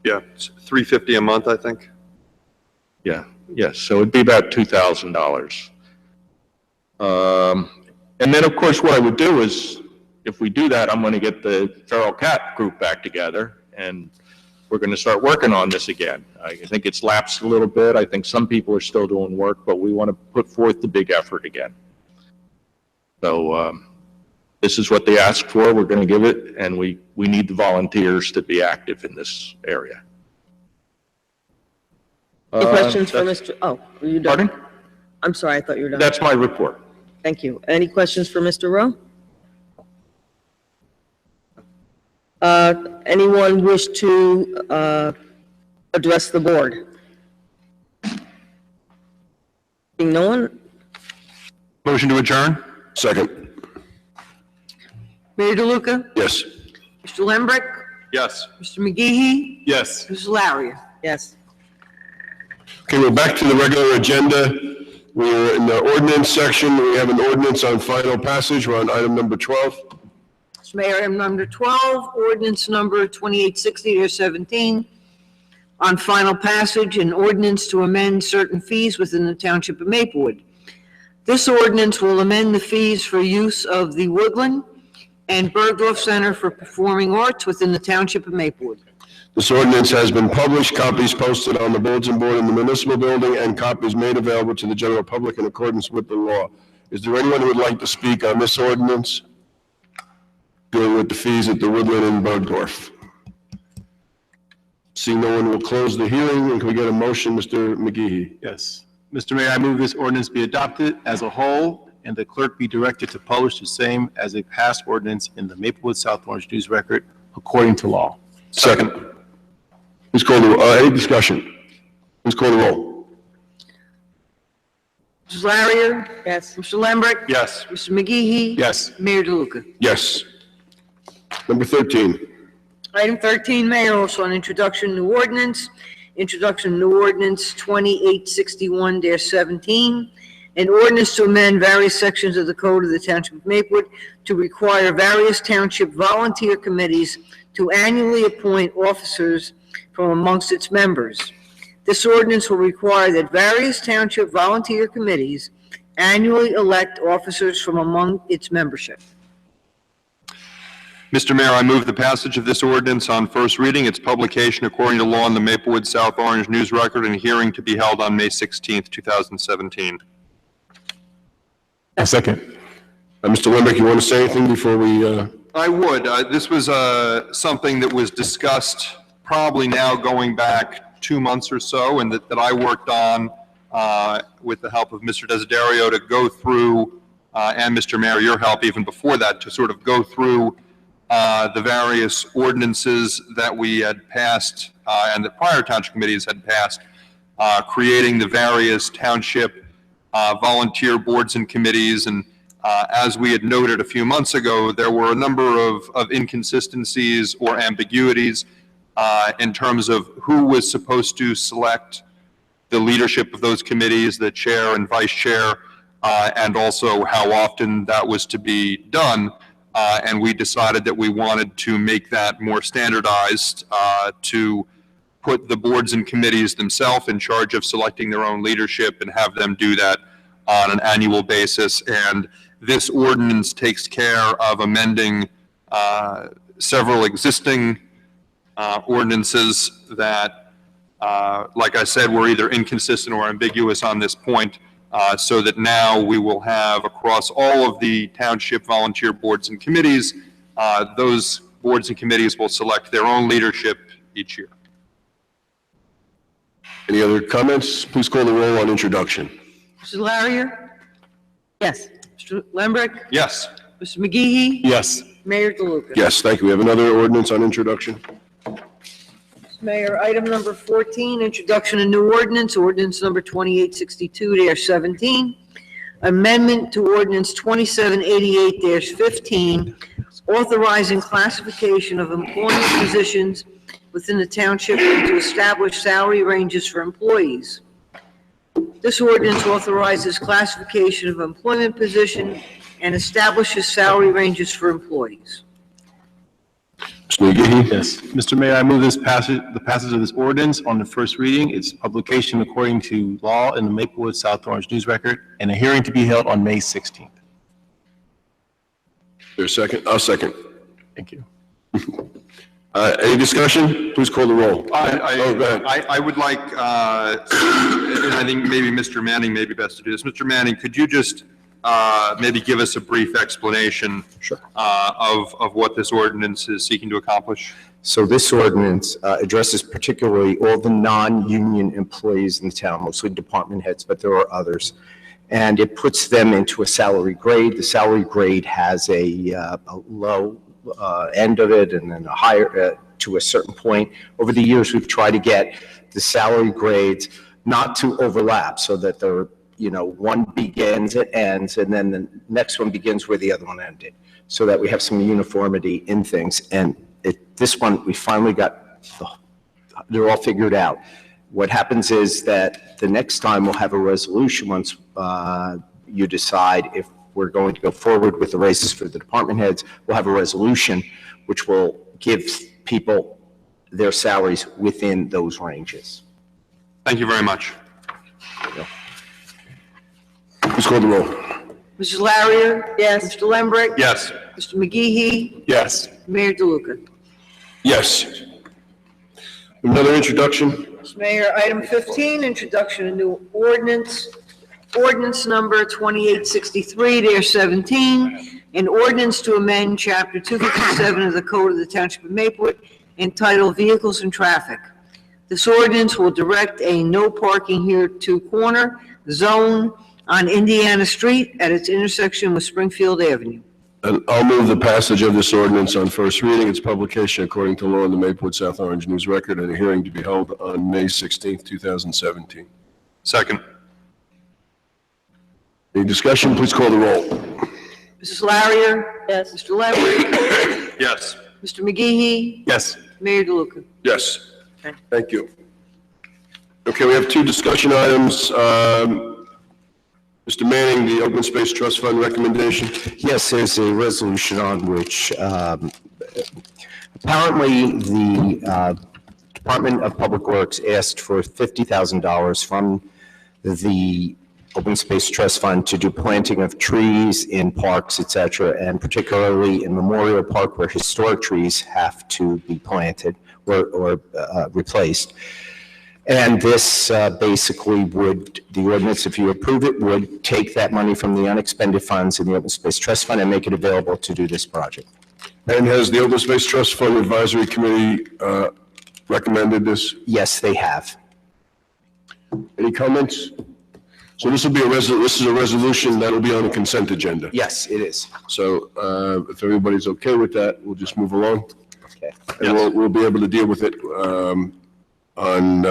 Yeah, it's $350 a month, I think.
Yeah, yes, so it'd be about $2,000. And then, of course, what I would do is, if we do that, I'm going to get the feral cat group back together, and we're going to start working on this again. I think it's lapsed a little bit. I think some people are still doing work, but we want to put forth the big effort again. So this is what they asked for. We're going to give it, and we need the volunteers to be active in this area.
Any questions for Mr., oh, are you done?
Pardon?
I'm sorry, I thought you were done.
That's my report.
Thank you. Any questions for Mr. Rowe? Anyone wish to address the board? Seeing no one?
Motion to adjourn?
Second.
Mayor DeLuca?
Yes.
Mr. Lembrick?
Yes.
Mr. McGehee?
Yes.
Mrs. Larry?
Yes.
Okay, we're back to the regular agenda. We're in the ordinance section. We have an ordinance on final passage. We're on item number 12.
Mr. Mayor, item number 12, ordinance number 2860-17, on final passage, an ordinance to amend certain fees within the Township of Maplewood. This ordinance will amend the fees for use of the Woodland and Bergdorf Center for Performing Arts within the Township of Maplewood.
This ordinance has been published, copies posted on the bulletin board in the municipal building, and copies made available to the general public in accordance with the law. Is there anyone who would like to speak on this ordinance dealing with the fees at the Woodland and Bergdorf? See no one, will close the hearing, and can we get a motion, Mr. McGehee?
Yes. Mr. Mayor, I move this ordinance be adopted as a whole, and the clerk be directed to publish the same as a passed ordinance in the Maplewood South Orange News Record according to law.
Second. Please call the, any discussion? Please call the roll.
Mrs. Larry?
Yes.
Mr. Lembrick?
Yes.
Mr. McGehee?
Yes.
Mayor DeLuca?
Yes. Number 13.
Item 13, Mayor, also on introduction, new ordinance. Introduction, new ordinance 2861-17. An ordinance to amend various sections of the Code of the Township of Maplewood to require various township volunteer committees to annually appoint officers from amongst its members. This ordinance will require that various township volunteer committees annually elect officers from among its membership.
Mr. Mayor, I move the passage of this ordinance on first reading, its publication according to law in the Maplewood South Orange News Record, and hearing to be held on May 16th, 2017.
A second.
Mr. Lembrick, you want to say anything before we,
I would. This was something that was discussed probably now going back 2 months or so, and that I worked on with the help of Mr. Desiderio to go through, and Mr. Mayor, your help even before that, to sort of go through the various ordinances that we had passed and the prior township committees had passed, creating the various township volunteer boards and committees. And as we had noted a few months ago, there were a number of inconsistencies or ambiguities in terms of who was supposed to select the leadership of those committees, the chair and vice chair, and also how often that was to be done. And we decided that we wanted to make that more standardized to put the boards and committees themselves in charge of selecting their own leadership and have them do that on an annual basis. And this ordinance takes care of amending several existing ordinances that, like I said, were either inconsistent or ambiguous on this point, so that now we will have across all of the township volunteer boards and committees, those boards and committees will select their own leadership each year.
Any other comments? Please call the roll on introduction.
Mrs. Larrier?
Yes.
Mr. Lembrick?
Yes.
Mr. McGee?
Yes.
Mayor DeLuca?
Yes, thank you. We have another ordinance on introduction.
Mayor, item number 14, introduction of new ordinance, ordinance number 2862-17, amendment to ordinance 2788-15, authorizing classification of employment positions within the township and to establish salary ranges for employees. This ordinance authorizes classification of employment position and establishes salary ranges for employees.
Mr. McGee?
Yes. Mr. Mayor, I move the passage of this ordinance on the first reading, its publication according to law in the Maplewood South Orange News Record, and a hearing to be held on May 16th.
There's a second? I'll second.
Thank you.
Any discussion? Please call the roll. Go ahead.
I would like, and I think maybe Mr. Manning may be best to do this. Mr. Manning, could you just maybe give us a brief explanation of what this ordinance is seeking to accomplish?
So this ordinance addresses particularly all the non-union employees in the town, mostly department heads, but there are others. And it puts them into a salary grade. The salary grade has a low end of it and then a higher to a certain point. Over the years, we've tried to get the salary grades not to overlap so that they're, one begins, it ends, and then the next one begins where the other one ended, so that we have some uniformity in things. And this one, we finally got, they're all figured out. What happens is that the next time we'll have a resolution once you decide if we're going to go forward with the raises for the department heads. We'll have a resolution which will give people their salaries within those ranges.
Thank you very much.
Please call the roll.
Mrs. Larrier? Yes. Mr. Lembrick?
Yes.
Mr. McGee?
Yes.
Mayor DeLuca?
Yes. Another introduction.
Mr. Mayor, item 15, introduction of new ordinance, ordinance number 2863-17, an ordinance to amend Chapter 257 of the Code of the Township of Maplewood entitled Vehicles and Traffic. This ordinance will direct a no parking hereto corner zone on Indiana Street at its intersection with Springfield Avenue.
And I'll move the passage of this ordinance on first reading, its publication according to law in the Maplewood South Orange News Record, and a hearing to be held on May 16th, 2017.
Second.
Any discussion? Please call the roll.
Mrs. Larrier? Yes. Mr. Lembrick?
Yes.
Mr. McGee?
Yes.
Mayor DeLuca?
Yes.
Okay.
Thank you. Okay, we have two discussion items. Mr. Manning, the Open Space Trust Fund recommendation.
Yes, there's a resolution on which apparently the Department of Public Works asked for $50,000 from the Open Space Trust Fund to do planting of trees in parks, et cetera, and particularly in Memorial Park where historic trees have to be planted or replaced. And this basically would, the ordinance, if you approve it, would take that money from the unexpended funds in the Open Space Trust Fund and make it available to do this project.
And has the Open Space Trust Fund Advisory Committee recommended this?
Yes, they have.
Any comments? So this will be this is a resolution that will be on the consent agenda.
Yes, it is.
So if everybody's okay with that, we'll just move along.
Okay.
And we'll be able to deal with it on,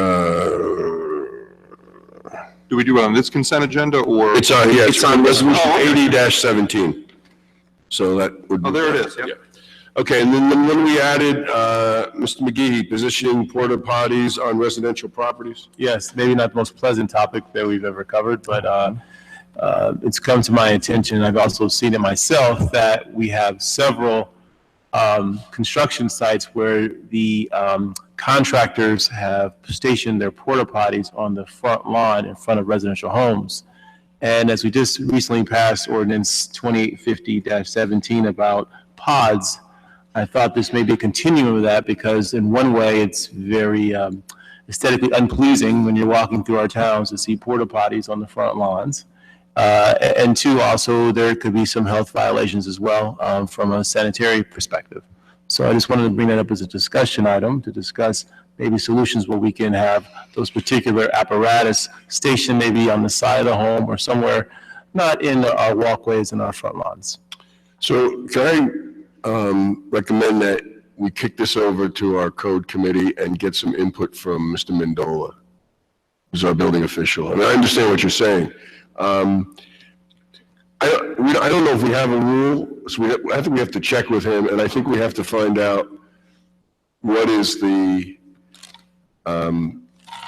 Do we do it on this consent agenda or?
it's on resolution 80-17. So that would.
Oh, there it is, yep.
Okay, and then we added, Mr. McGee, positioning porta potties on residential properties.
Yes, maybe not the most pleasant topic that we've ever covered, but it's come to my attention, I've also seen it myself, that we have several construction sites where the contractors have stationed their porta potties on the front lawn in front of residential homes. And as we just recently passed ordinance 2850-17 about pods, I thought this may be a continuum of that, because in one way it's very aesthetically unpleasing when you're walking through our towns to see porta potties on the front lawns. And two, also, there could be some health violations as well from a sanitary perspective. So I just wanted to bring that up as a discussion item to discuss maybe solutions where we can have those particular apparatus stationed maybe on the side of the home or somewhere not in our walkways and our front lawns.
So can I recommend that we kick this over to our code committee and get some input from Mr. Mendola, who's our building official? I mean, I understand what you're saying. I don't know if we have a rule, so I think we have to check with him, and I think we have to find out what is the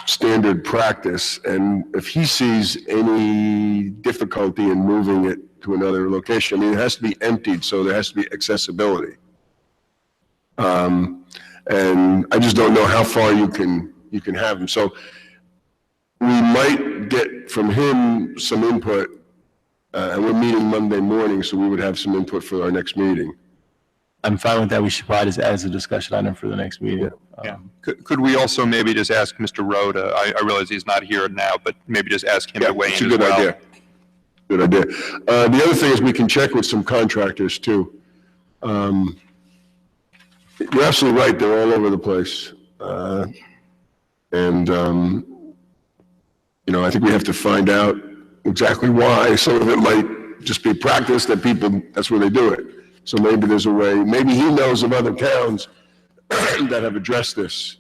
standard practice, and if he sees any difficulty in moving it to another location. I mean, it has to be emptied, so there has to be accessibility. And I just don't know how far you can have them. So we might get from him some input, and we're meeting Monday morning, so we would have some input for our next meeting.
I'm fine with that. We should probably just add as a discussion item for the next meeting.
Yeah. Could we also maybe just ask Mr. Rowe to, I realize he's not here now, but maybe just ask him to weigh in as well?
It's a good idea. Good idea. The other thing is we can check with some contractors too. You're absolutely right. They're all over the place. I think we have to find out exactly why. Some of it might just be practice that people, that's where they do it. So maybe there's a way, maybe he knows of other towns that have addressed this.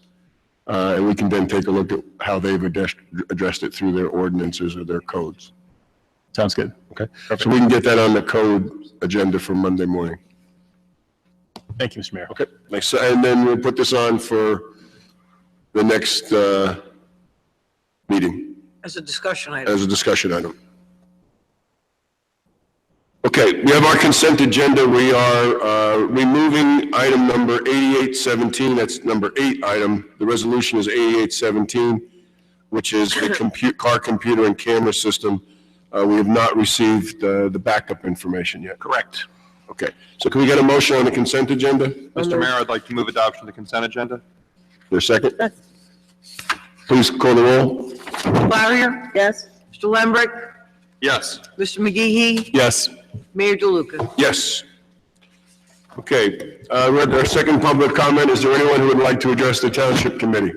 And we can then take a look at how they've addressed it through their ordinances or their codes.
Sounds good.
Okay. So we can get that on the code agenda for Monday morning.
Thank you, Mr. Mayor.
Okay. Nice. And then we'll put this on for the next meeting
As a discussion item.
as a discussion item. Okay, we have our consent agenda. We are removing item number 8817. That's number 8 item. The resolution is 8817, which is the car, computer, and camera system. We have not received the backup information yet.
Correct.
Okay, so can we get a motion on the consent agenda?
Mr. Mayor, I'd like to move adoption of the consent agenda.
For a second? Please call the roll.
Mr. Barrier?
Yes?
Mr. Lembrick?
Yes.
Mr. McGee?
Yes.
Mayor DeLuca?
Yes. Okay, our second public comment. Is there anyone who would like to address the Township Committee?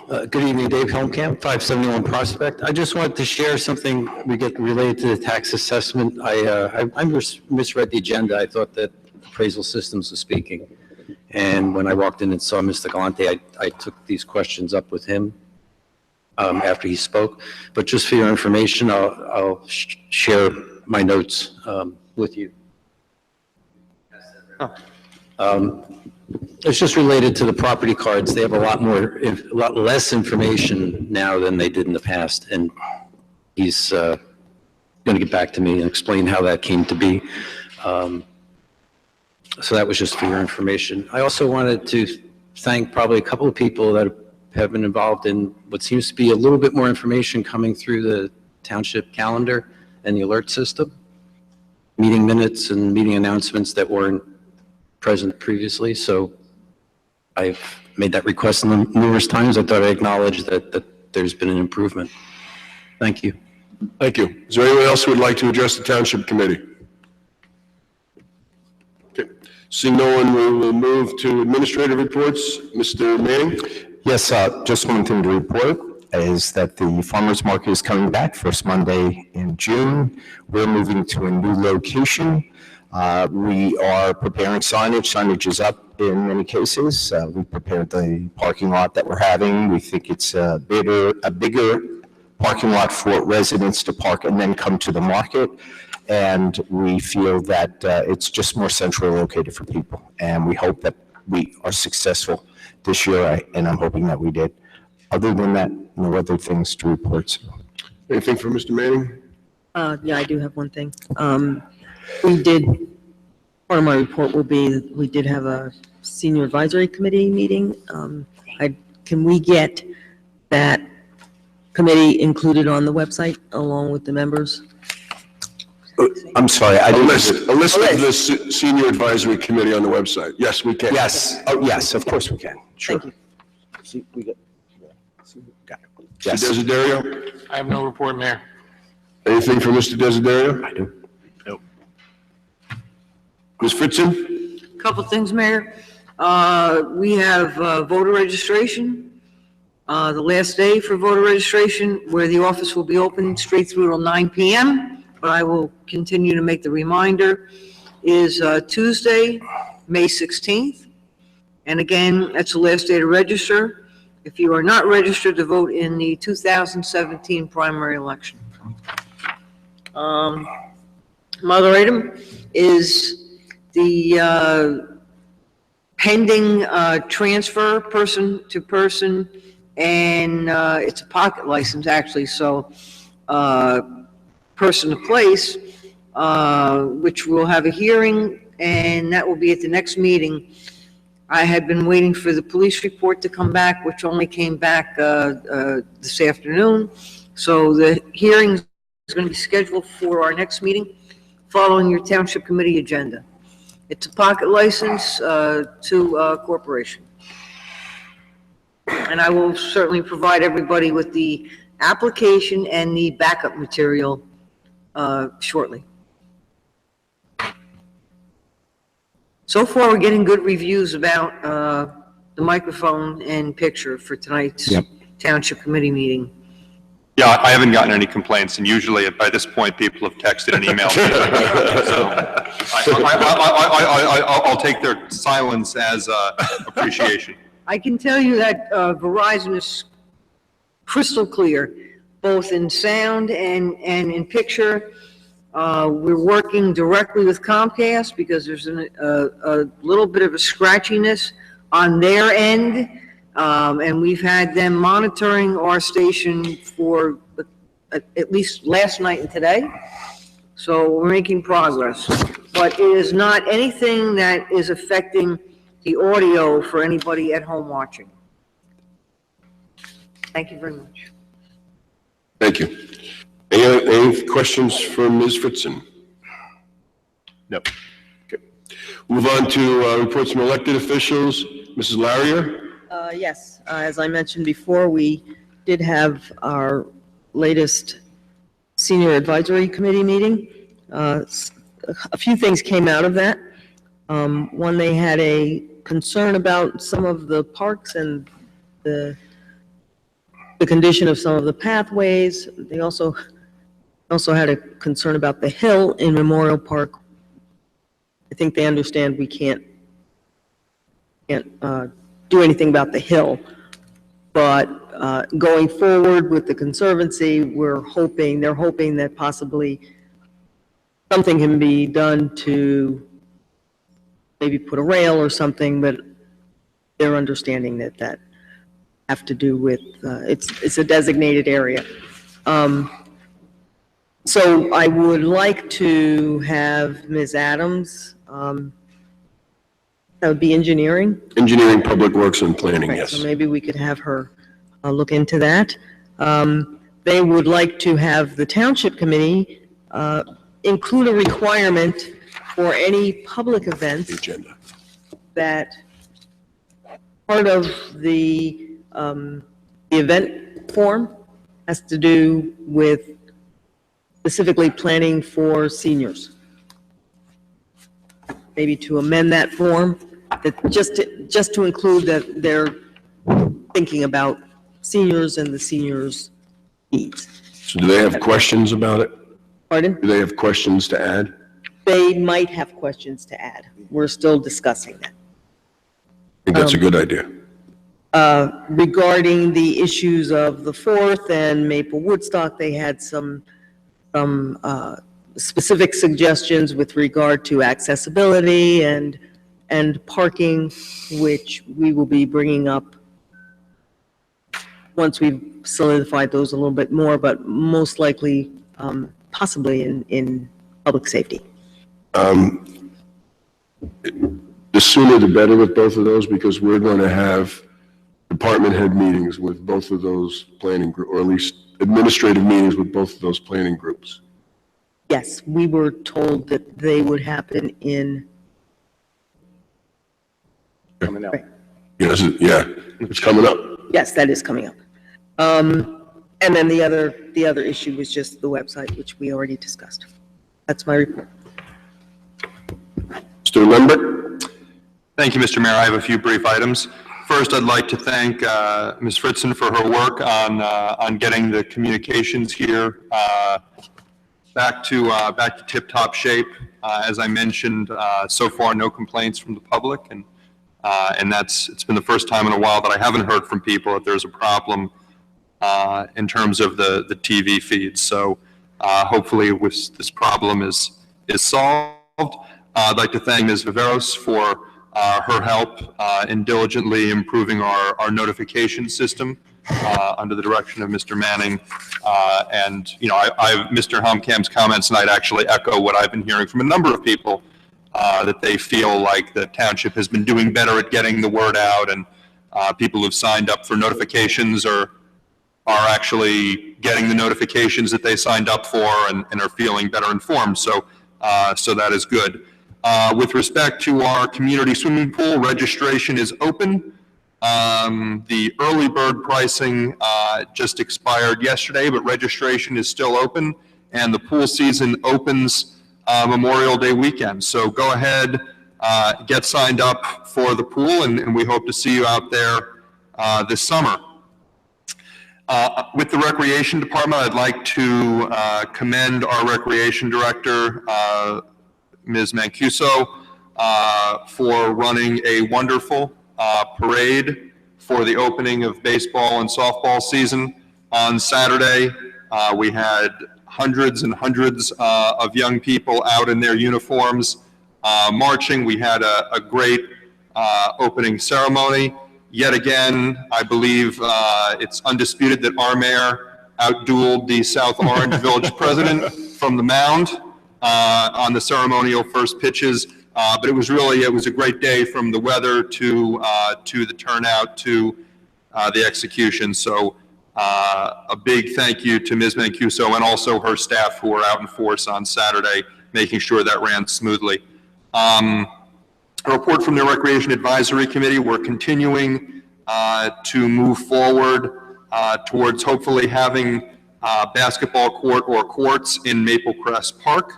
Good evening, Dave Helmkamp, 571 Prospect. I just wanted to share something we get related to the tax assessment. I misread the agenda. I thought that appraisal systems was speaking. And when I walked in and saw Mr. Galante, I took these questions up with him after he spoke. But just for your information, I'll share my notes with you. It's just related to the property cards. They have a lot less information now than they did in the past. And he's going to get back to me and explain how that came to be. So that was just for your information. I also wanted to thank probably a couple of people that have been involved in what seems to be a little bit more information coming through the township calendar and the alert system, meeting minutes and meeting announcements that weren't present previously. So I've made that request numerous times. I thought I acknowledged that there's been an improvement. Thank you.
Thank you. Is there anyone else who would like to address the Township Committee? Okay. Seeing no one, we will move to administrative reports. Mr. Manning?
Yes, just one thing to report is that the farmers market is coming back first Monday in June. We're moving to a new location. We are preparing signage. Signage is up in many cases. We prepared the parking lot that we're having. We think it's a bigger parking lot for residents to park and then come to the market. And we feel that it's just more centrally located for people. And we hope that we are successful this year, and I'm hoping that we did. Other than that, no other things to report.
Anything for Mr. Manning?
Yeah, I do have one thing. We did Part of my report will be that we did have a senior advisory committee meeting. Can we get that committee included on the website along with the members?
I'm sorry, I
A
didn't.
list of the senior advisory committee on the website. Yes, we can.
Yes, oh, yes, of course we can. Sure.
Thank you.
See, we got it.
Mr.
Yes,
Desiderio?
I have no report, Mayor.
Anything from Mr. Desiderio?
I do.
Ms. Fritzen?
Couple things, Mayor. We have voter registration. The last day for voter registration, where the office will be open straight through till 9 PM, but I will continue to make the reminder, is Tuesday, May 16th. And again, that's the last day to register if you are not registered to vote in the 2017 primary election. Another item is the pending transfer person to person, and it's a pocket license, actually, so person to place, which we'll have a hearing, and that will be at the next meeting. I had been waiting for the police report to come back, which only came back this afternoon. So the hearing is going to be scheduled for our next meeting, following your Township Committee agenda. It's a pocket license to a corporation. And I will certainly provide everybody with the application and the backup material shortly. So far, we're getting good reviews about the microphone and picture for tonight's Township Committee meeting.
Yeah, I haven't gotten any complaints, and usually by this point, people have texted and emailed me. So I'll take their silence as appreciation.
I can tell you that Verizon is crystal clear, both in sound and in picture. We're working directly with Comcast because there's a little bit of a scratchiness on their end. And we've had them monitoring our station for at least last night and today. So we're making progress. But it is not anything that is affecting the audio for anybody at home watching. Thank you very much.
Thank you. Any questions for Ms. Fritzen?
No.
Okay. Move on to reports from elected officials. Mrs. Larrier?
Yes, as I mentioned before, we did have our latest senior advisory committee meeting. A few things came out of that. One, they had a concern about some of the parks and the condition of some of the pathways. They also had a concern about the hill in Memorial Park. I think they understand we can't do anything about the hill. But going forward with the Conservancy, they're hoping that possibly something can be done to maybe put a rail or something, but they're understanding that have to do with, it's a designated area. So I would like to have Ms. Adams, that would be engineering.
Engineering, Public Works, and Planning,
Right,
yes.
so maybe we could have her look into that. They would like to have the Township Committee include a requirement for any public events
Agenda.
that part of the event form has to do with specifically planning for seniors. Maybe to amend that form, that just to include that they're thinking about seniors and the seniors' needs.
So do they have questions about it?
Pardon?
Do they have questions to add?
They might have questions to add. We're still discussing that.
I think that's a good idea.
Regarding the issues of the 4th and Maple Woodstock, they had some specific suggestions with regard to accessibility and parking, which we will be bringing up once we've solidified those a little bit more, but most likely, possibly in public safety.
the sooner the better with both of those, because we're going to have department head meetings with both of those planning group, or at least administrative meetings with both of those planning groups.
Yes, we were told that they would happen in,
Coming up. Yes, yeah, it's coming up.
yes, that is coming up. And then the other issue was just the website, which we already discussed. That's my report.
Mr. Lambert?
Thank you, Mr. Mayor. I have a few brief items. First, I'd like to thank Ms. Fritzen for her work on getting the communications here back to tip-top shape. As I mentioned, so far, no complaints from the public, and it's been the first time in a while that I haven't heard from people that there's a problem in terms of the TV feeds. So hopefully this problem is solved. I'd like to thank Ms. Viveros for her help in diligently improving our notification system under the direction of Mr. Manning. And, you know, Mr. Homkamp's comments tonight actually echo what I've been hearing from a number of people, that they feel like the township has been doing better at getting the word out, and people who've signed up for notifications are actually getting the notifications that they signed up for and are feeling better informed. So that is good. With respect to our community swimming pool, registration is open. The early bird pricing just expired yesterday, but registration is still open, and the pool season opens Memorial Day weekend. So go ahead, get signed up for the pool, and we hope to see you out there this summer. With the Recreation Department, I'd like to commend our Recreation Director, Ms. Mancuso, for running a wonderful parade for the opening of baseball and softball season on Saturday. We had hundreds and hundreds of young people out in their uniforms marching. We had a great opening ceremony. Yet again, I believe it's undisputed that our mayor outdueled the South Orange Village president from the mound on the ceremonial first pitches. But it was a great day, from the weather to the turnout to the execution. So a big thank you to Ms. Mancuso and also her staff who were out in force on Saturday, making sure that ran smoothly. A report from the Recreation Advisory Committee. We're continuing to move forward towards hopefully having basketball court or courts in Maple Crest Park.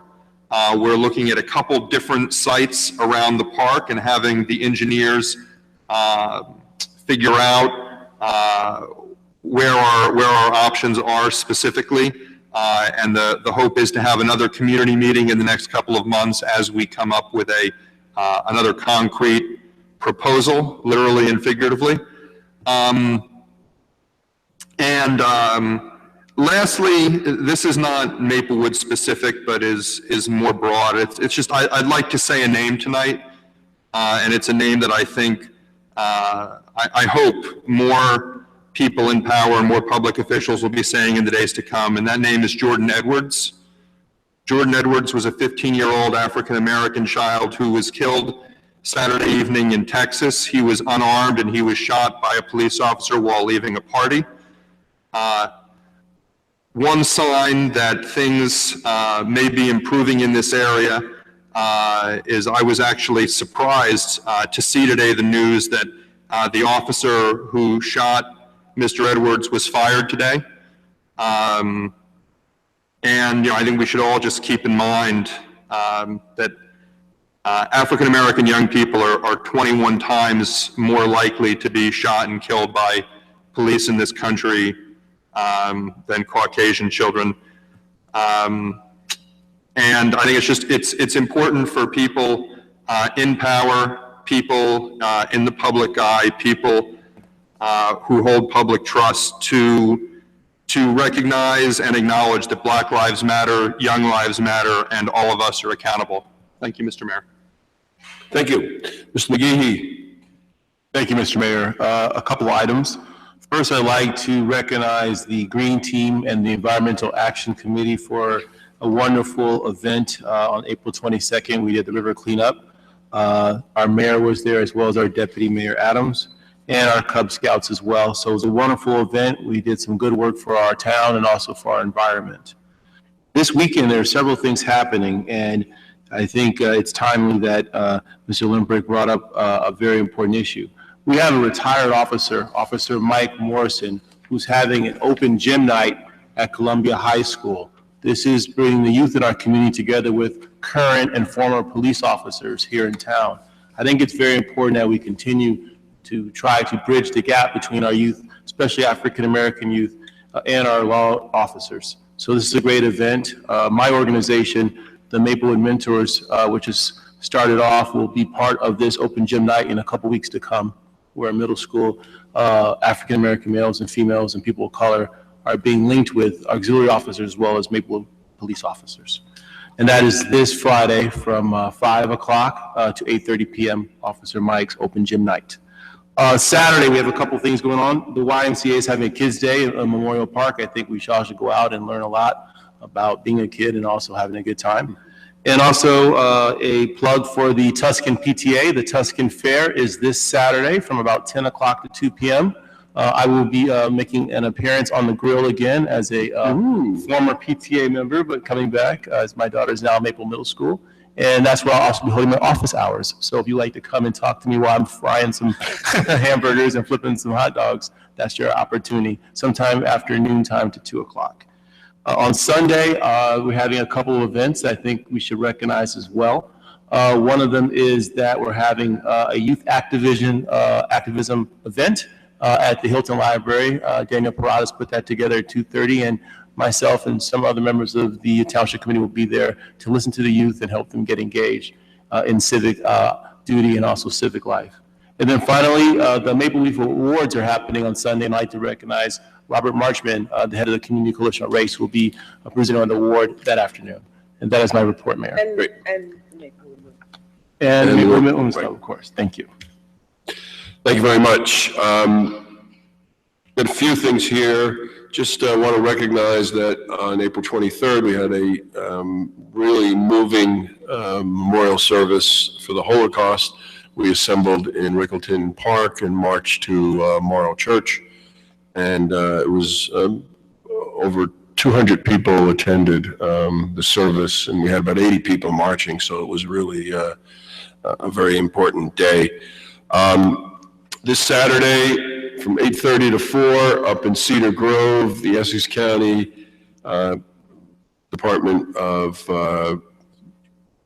We're looking at a couple different sites around the park and having the engineers figure out where our options are specifically. And the hope is to have another community meeting in the next couple of months as we come up with another concrete proposal, literally and figuratively. Lastly, this is not Maplewood specific, but is more broad. It's just, I'd like to say a name tonight, and it's a name that I think, I hope more people in power and more public officials will be saying in the days to come, and that name is Jordan Edwards. Jordan Edwards was a 15-year-old African-American child who was killed Saturday evening in Texas. He was unarmed and he was shot by a police officer while leaving a party. One sign that things may be improving in this area is I was actually surprised to see today the news that the officer who shot Mr. Edwards was fired today. And, I think we should all just keep in mind that African-American young people are 21 times more likely to be shot and killed by police in this country than Caucasian children. And I think it's important for people in power, people in the public eye, people who hold public trust to recognize and acknowledge that Black Lives Matter, Young Lives Matter, and all of us are accountable. Thank you, Mr. Mayor.
Thank you. Mr. McGehee.
Thank you, Mr. Mayor. A couple of items. First, I'd like to recognize the Green Team and the Environmental Action Committee for a wonderful event on April 22nd. We did the river cleanup. Our mayor was there, as well as our deputy mayor Adams, and our Cub Scouts as well. So it was a wonderful event. We did some good work for our town and also for our environment. This weekend, there are several things happening, and I think it's timely that Mr. Lindbergh brought up a very important issue. We have a retired officer, Officer Mike Morrison, who's having an open gym night at Columbia High School. This is bringing the youth in our community together with current and former police officers here in town. I think it's very important that we continue to try to bridge the gap between our youth, especially African-American youth, and our law officers. So this is a great event. My organization, the Maplewood Mentors, which has started off, will be part of this open gym night in a couple weeks to come, where middle school African-American males and females and people of color are being linked with auxiliary officers as well as Maplewood police officers. And that is this Friday from 5 o'clock to 8:30 p.m., Officer Mike's open gym night. Saturday, we have a couple things going on. The YMCA is having a Kids Day at Memorial Park. I think we all should go out and learn a lot about being a kid and also having a good time. And also a plug for the Tuscan PTA. The Tuscan Fair is this Saturday from about 10 o'clock to 2 p.m. I will be making an appearance on the grill again as a former PTA member, but coming back as my daughter is now at Maple Middle School. And that's where I'll also be holding my office hours. So if you like to come and talk to me while I'm frying some hamburgers and flipping some hot dogs, that's your opportunity, sometime after noontime to 2 o'clock. On Sunday, we're having a couple of events I think we should recognize as well. One of them is that we're having a youth activism event at the Hilton Library. Daniel Paradas put that together at 2:30, and myself and some other members of the Township Committee will be there to listen to the youth and help them get engaged in civic duty and also civic life. And then finally, the Maple Leaf Awards are happening on Sunday, and I'd like to recognize Robert Marchman, the head of the Community Coalition on Race, who will be presenting on the award that afternoon. And that is my report, Mayor.
And
And Maplewood Women's Club, of course. Thank you.
Thank you very much. Got a few things here. Just want to recognize that on April 23rd, we had a really moving memorial service for the Holocaust. We assembled in Rickleton Park and marched to Memorial Church. And it was over 200 people attended the service, and we had about 80 people marching, so it was really a very important day. This Saturday, from 8:30 to 4, up in Cedar Grove, the Essex County Department of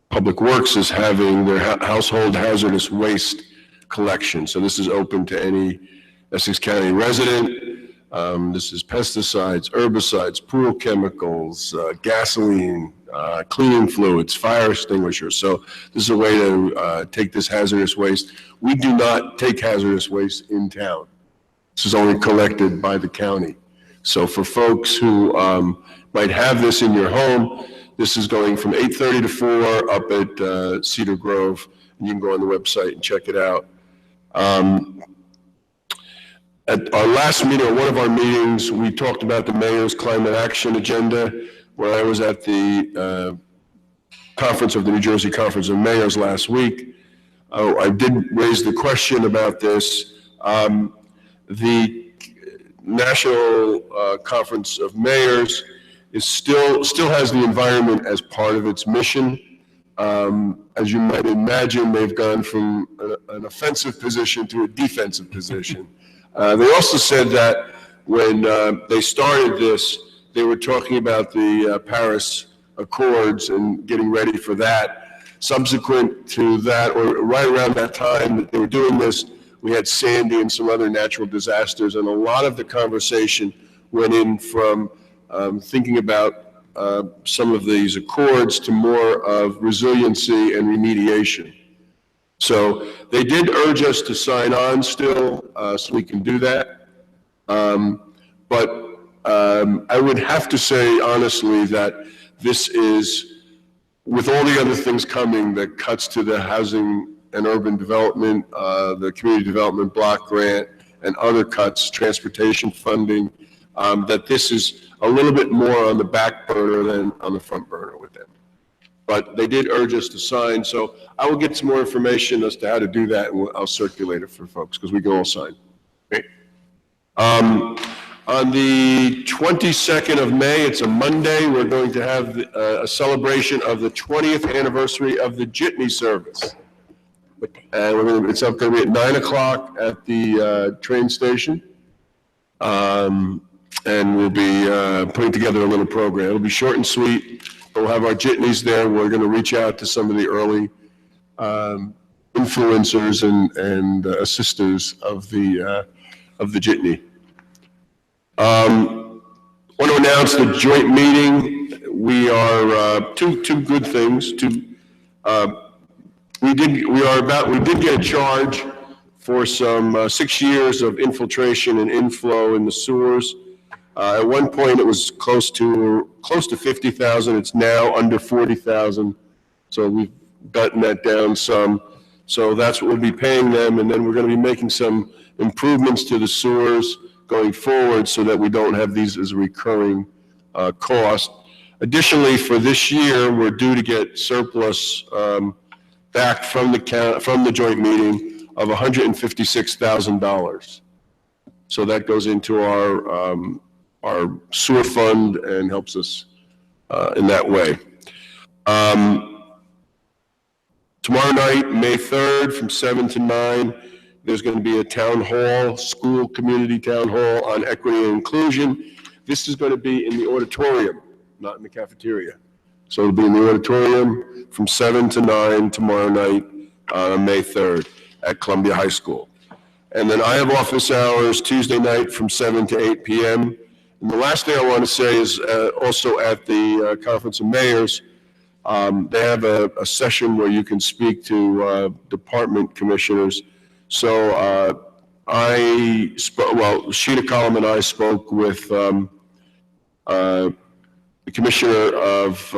Public Works is having their household hazardous waste collection. So this is open to any Essex County resident. This is pesticides, herbicides, pool chemicals, gasoline, cleaning fluids, fire extinguishers. So this is a way to take this hazardous waste. We do not take hazardous waste in town. This is only collected by the county. So for folks who might have this in your home, this is going from 8:30 to 4 up at Cedar Grove. And you can go on the website and check it out. At our last meeting, or one of our meetings, we talked about the mayor's climate action agenda. When I was at the conference of the New Jersey Conference of Mayors last week, I did raise the question about this. The National Conference of Mayors is still has the environment as part of its mission. As you might imagine, they've gone from an offensive position to a defensive position. They also said that when they started this, they were talking about the Paris Accords and getting ready for that. Subsequent to that, or right around that time that they were doing this, we had Sandy and some other natural disasters, and a lot of the conversation went in from thinking about some of these accords to more of resiliency and remediation. So they did urge us to sign on still, so we can do that. But I would have to say honestly that this is, with all the other things coming, that cuts to the housing and urban development, the community development block grant, and other cuts, transportation funding, that this is a little bit more on the back burner than on the front burner with them. but they did urge us to sign, so I will get some more information as to how to do that, and I'll circulate it for folks, because we can all sign. Okay? On the 22nd of May, it's a Monday, we're going to have a celebration of the 20th anniversary of the Jitney service. And it's going to be at 9 o'clock at the train station. And we'll be putting together a little program. It'll be short and sweet. We'll have our jitneys there. We're going to reach out to some of the early influencers and assisters of the jitney. I want to announce the joint meeting. We are two good things. We did get a charge for some 6 years of infiltration and inflow in the sewers. At one point, it was close to 50,000. It's now under 40,000. So we've gotten that down some. So that's what we'll be paying them. And then we're going to be making some improvements to the sewers going forward so that we don't have these as a recurring cost. Additionally, for this year, we're due to get surplus back from the joint meeting of $156,000. So that goes into our sewer fund and helps us in that way. Tomorrow night, May 3rd, from 7 to 9, there's going to be a town hall, school community town hall on equity and inclusion. This is going to be in the auditorium, not in the cafeteria. So it'll be in the auditorium from 7 to 9 tomorrow night, May 3rd at Columbia High School. And then I have office hours Tuesday night from 7 to 8 p.m. And the last thing I want to say is also at the Conference of Mayors, they have a session where you can speak to department commissioners. So Sheena Collum and I spoke with the Commissioner of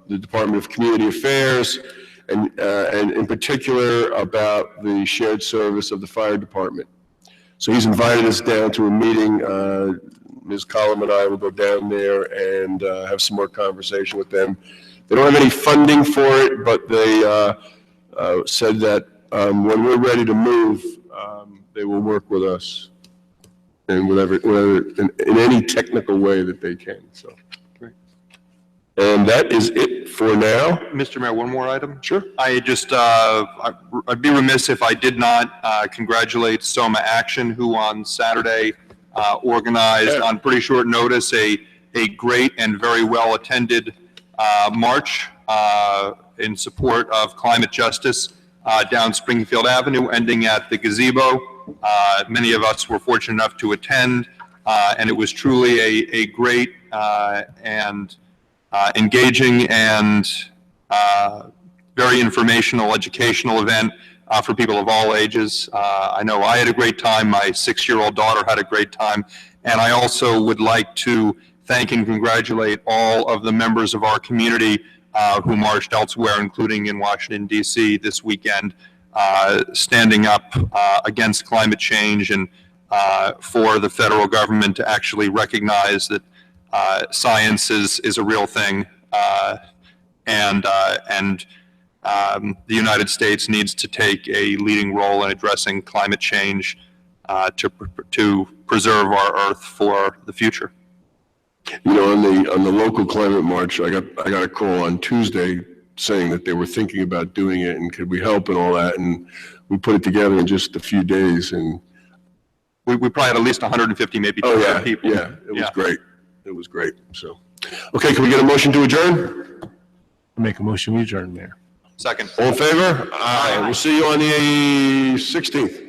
the Department of Community Affairs, and in particular about the shared service of the fire department. So he's invited us down to a meeting. Ms. Collum and I will go down there and have some more conversation with them. They don't have any funding for it, but they said that when we're ready to move, they will work with us in whatever in any technical way that they can. So, great. And that is it for now.
Mr. Mayor, one more item?
Sure.
I just, I'd be remiss if I did not congratulate Soma Action, who on Saturday organized on pretty short notice a great and very well-attended march in support of climate justice down Springfield Avenue, ending at the gazebo. Many of us were fortunate enough to attend, and it was truly a great and engaging and very informational, educational event for people of all ages. I know I had a great time. My 6-year-old daughter had a great time. And I also would like to thank and congratulate all of the members of our community who marched elsewhere, including in Washington, D.C. this weekend, standing up against climate change and for the federal government to actually recognize that science is a real thing, and the United States needs to take a leading role in addressing climate change to preserve our Earth for the future.
You know, on the local climate march, I got a call on Tuesday saying that they were thinking about doing it and could we help and all that, and we put it together in just a few days, and
we probably had at least 150, maybe 200 people.
Yeah, it was great. It was great. So, okay, can we get a motion to adjourn?
Make a motion, we adjourn, Mayor.
Second.
All in favor? Aye. We'll see you on the 16th.